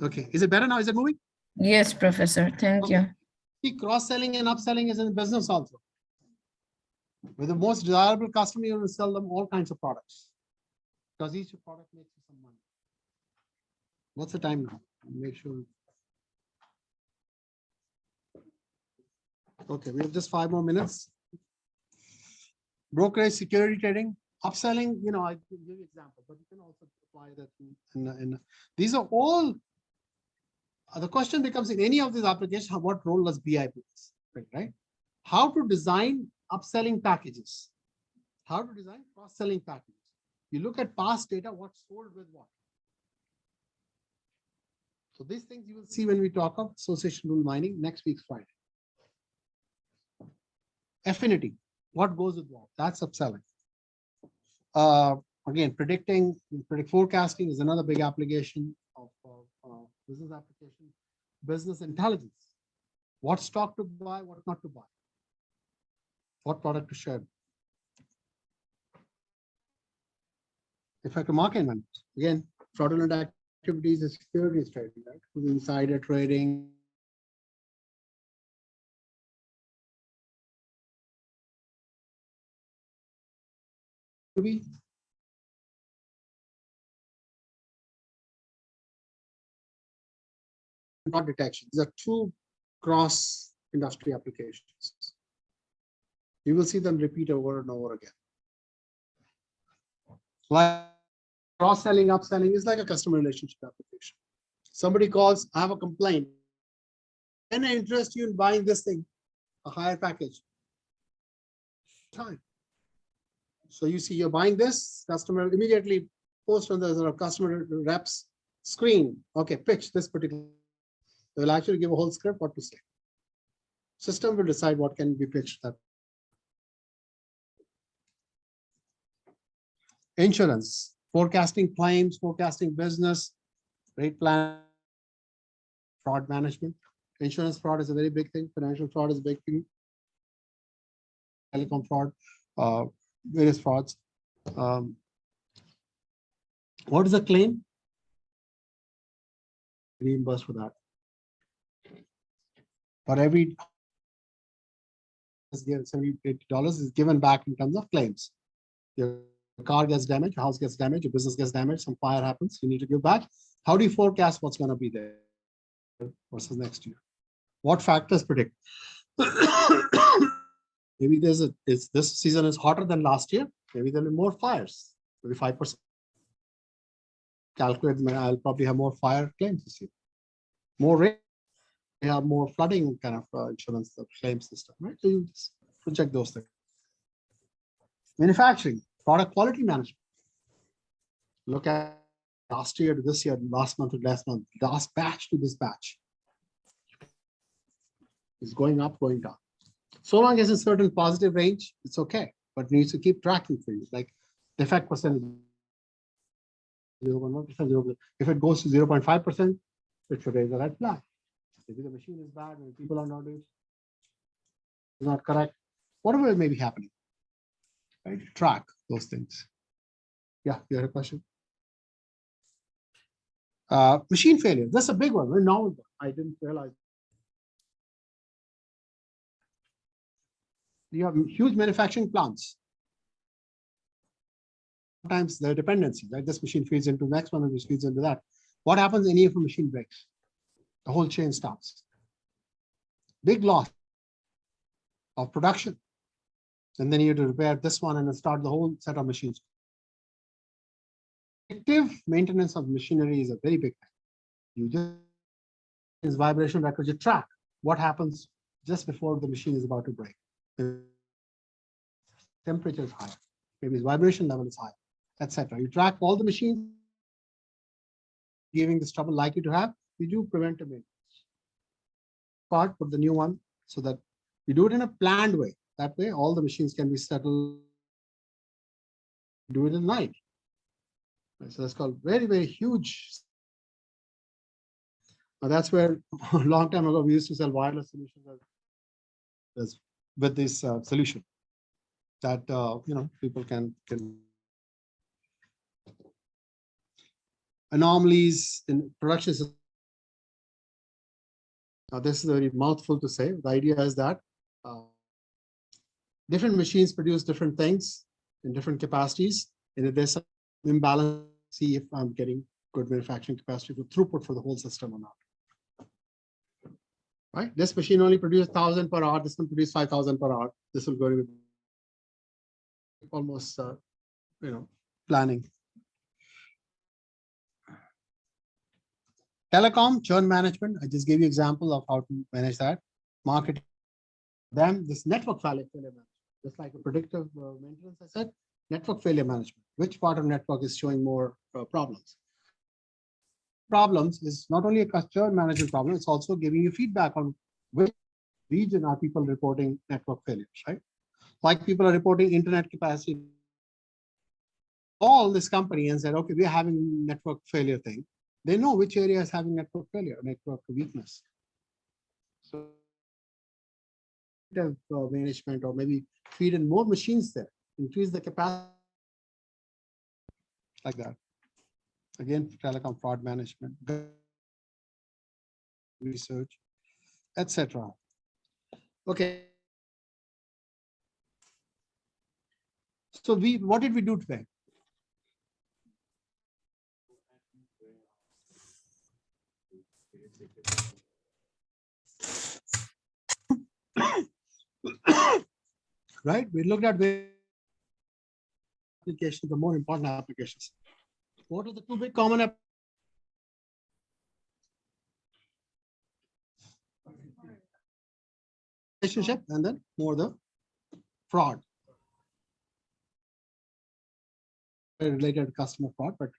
A: Okay, is it better now? Is it moving?
C: Yes, Professor. Thank you.
A: See, cross-selling and upselling is in business also. With the most desirable customer, you will sell them all kinds of products because each product makes you some money. What's the time now? Make sure. Okay, we have just 5 more minutes. Brokerage, security trading, upselling. You know, I give you an example, but you can also apply that in these are all. The question becomes in any of these applications, what role does BI play? Right? How to design upselling packages? How to design cross-selling packages? You look at past data, what's sold with what. So these things you will see when we talk of association rule mining next week's Friday. Affinity, what goes with what? That's upselling. Again, predict forecasting is another big application of business application. Business intelligence, what stock to buy, what not to buy, what product to share. Effective market management, again, fraudulent activities is securities trading, right? Insider trading. fraud detection. These are two cross industry applications. You will see them repeat over and over again. Like cross-selling, upselling is like a customer relationship application. Somebody calls, I have a complaint. Can I interest you in buying this thing, a higher package? Time. So you see, you're buying this, customer immediately post on the customer reps screen. Okay, pitch this particular. They will actually give a whole script what to say. System will decide what can be pitched. That insurance, forecasting claims, forecasting business, rate plan, fraud management. Insurance fraud is a very big thing. Financial fraud is a big thing. Telecom fraud, various frauds. What is a claim? Reimbursed for that. For every $78 is given back in terms of claims. Your car gets damaged, your house gets damaged, your business gets damaged, some fire happens, you need to give back. How do you forecast what's going to be there versus next year? What factors predict? Maybe this season is hotter than last year. Maybe there'll be more fires. Maybe 5%. Calculate, I'll probably have more fire claims this year. More rain, we have more flooding kind of insurance claim system, right? So you just project those things. Manufacturing, product quality management. Look at last year to this year, last month to last month, last batch to this batch. It's going up, going down. So long as it's a certain positive range, it's okay, but we need to keep tracking for you, like defect percentage. 0.1%, if it goes to 0.5%, it should raise a red flag. Maybe the machine is bad, and people are not doing it, not correct, whatever may be happening. Right? Track those things. Yeah, you had a question? Machine failure. That's a big one, very novel one. I didn't realize. You have huge manufacturing plants. Sometimes there are dependencies, like this machine feeds into the next one and this feeds into that. What happens if a machine breaks? The whole chain stops. Big loss of production. And then you have to repair this one and then start the whole set of machines. Active maintenance of machinery is a very big thing. You just vibration records, you track what happens just before the machine is about to break. The temperature is high, maybe its vibration level is high, etc. You track all the machines giving this trouble likely to have. You do preventive maintenance. Part, put the new one so that you do it in a planned way. That way, all the machines can be settled. Do it at night. So that's called very, very huge. Now that's where a long time ago we used to sell wireless solutions as with this solution that people can anomalies in production. Now this is a very mouthful to say. The idea is that different machines produce different things in different capacities, and if there's some imbalance, see if I'm getting good manufacturing capacity for throughput for the whole system or not. Right? This machine only produces 1,000 per hour. This one produces 5,000 per hour. This will go to almost, planning. Telecom churn management. I just gave you example of how to manage that. Marketing. Then this network failure management, just like a predictive maintenance. I said network failure management. Which part of network is showing more problems? Problems is not only a churn management problem, it's also giving you feedback on which region are people reporting network failures, right? Like people are reporting internet capacity. All this company and said, okay, we're having network failure thing. They know which area is having network failure, network weakness. So management, or maybe feed in more machines there, increase the capacity, like that. Again, telecom fraud management, research, etc. Okay. So what did we do today? Right? We looked at applications, the more important applications. What are the two big common relationship, and then more the fraud related to customer fraud, but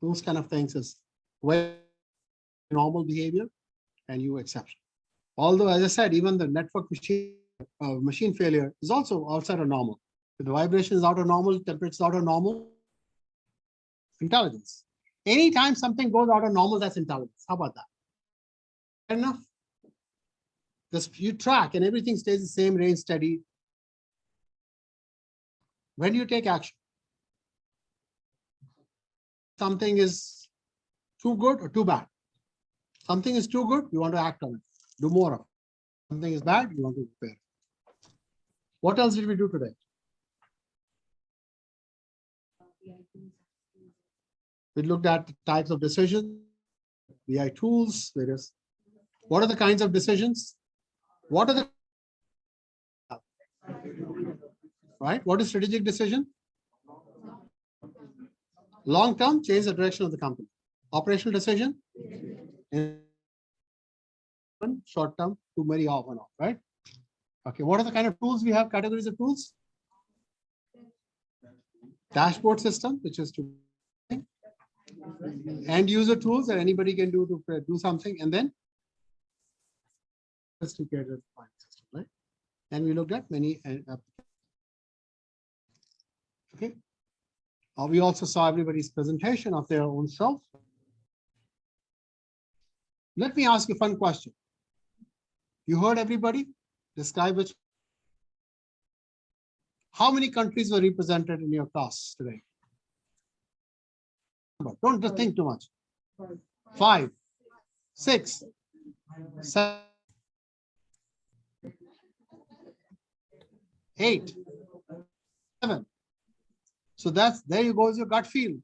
A: those kind of things is where normal behavior and you exception. Although, as I said, even the network machine failure is also outside of normal. If the vibration is out of normal, temperature is out of normal, intelligence. Anytime something goes out of normal, that's intelligence. How about that? Fair enough? Just you track and everything stays the same range, steady. When you take action, something is too good or too bad. Something is too good, you want to act on it. Do more of it. Something is bad, you want to repair it. What else did we do today? We looked at types of decisions, BI tools, various. What are the kinds of decisions? What are the right? What is strategic decision? Long term, change the direction of the company. Operational decision? Short term, too many off and off, right? Okay, what are the kind of tools we have? Categories of tools? Dashboard system, which is to end user tools that anybody can do to do something, and then sophisticated system, right? And we looked at many. Okay. We also saw everybody's presentation of their own self. Let me ask you a fun question. You heard everybody describe which. How many countries were represented in your class today? Don't just think too much. 5, 6, 7, 8, 7. So there you go, is your gut feel.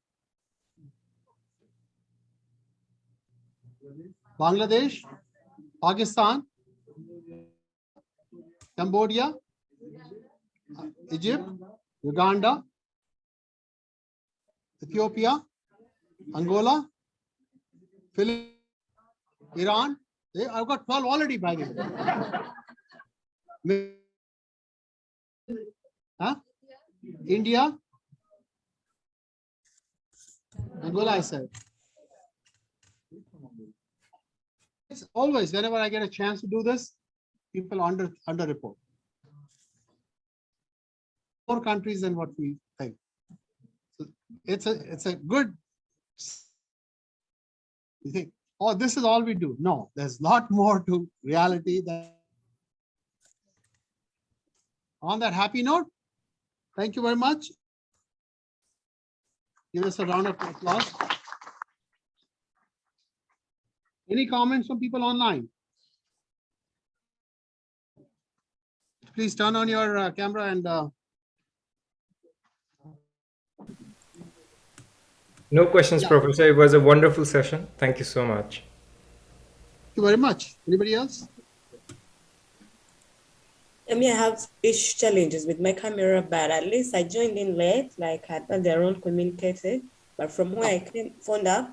A: Bangladesh, Pakistan, Cambodia, Egypt, Uganda, Ethiopia, Angola, Philippines, Iran. I've got 12 already by the way. Huh? India, Angola, I said. It's always, whenever I get a chance to do this, people under report. More countries than what we think. So it's a good. You think, oh, this is all we do. No, there's a lot more to reality than. On that happy note, thank you very much. Give us a round of applause. Any comments from people online? Please turn on your camera and.
D: No questions, Professor. It was a wonderful session. Thank you so much.
A: Thank you very much. Anybody else?
T: I mean, I have ish challenges with my camera, but at least I joined in late, like I thought they're all communicated. But from where I found out,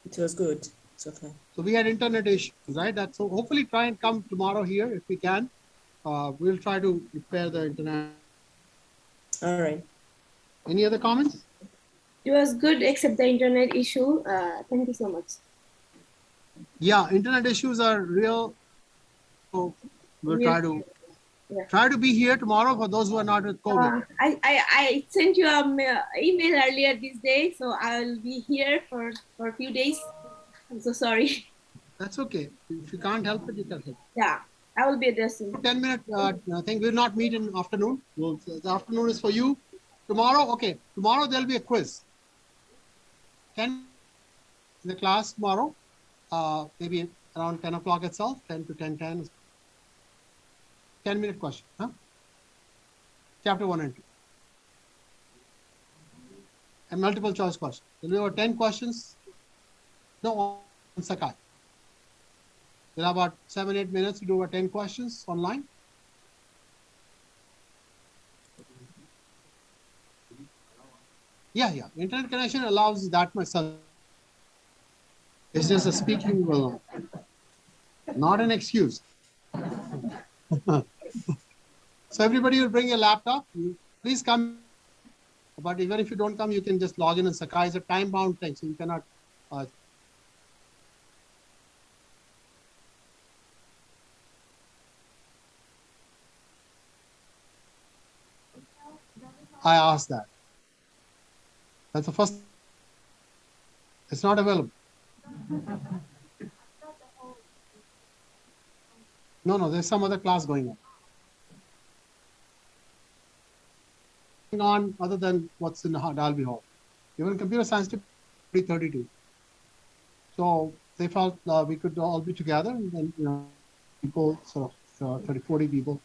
T: it was good so far.
A: So we had internet issues, right? So hopefully try and come tomorrow here if we can. We'll try to repair the internet.
T: All right.
A: Any other comments?
N: It was good except the internet issue. Thank you so much.
A: Yeah, internet issues are real. So we'll try to be here tomorrow for those who are not with COVID.
N: I sent you an email earlier this day, so I will be here for a few days. I'm so sorry.
A: That's okay. If you can't help it, you can help.
N: Yeah, I will be addressing.
A: 10-minute thing. We'll not meet in afternoon. The afternoon is for you. Tomorrow, okay. Tomorrow there'll be a quiz. 10 in the class tomorrow. Maybe around 10 o'clock itself. 10 to 10:10. 10-minute question. Huh? Chapter 1 and 2. And multiple choice question. There were 10 questions. No, on Sakai. We'll have about 7-8 minutes to do about 10 questions online. Yeah. Internet connection allows that much. It's just a speaking will, not an excuse. So everybody will bring a laptop. Please come. But even if you don't come, you can just log in, and Sakai is a time-bound thing, so you cannot. I asked that. That's the first. It's not available. No, there's some other class going on other than what's in the Dalby Hall. Even computer science to 32. So they felt we could all be together, and then people sort of 30, 40 people.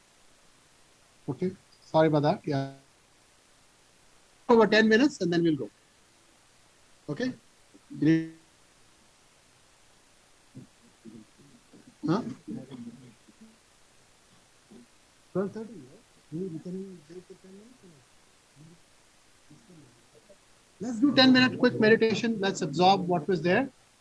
A: Okay, sorry about that. Yeah, over 10 minutes and then we'll go. Okay. Huh? 12:30. Let's do 10-minute quick meditation. Let's absorb what was there.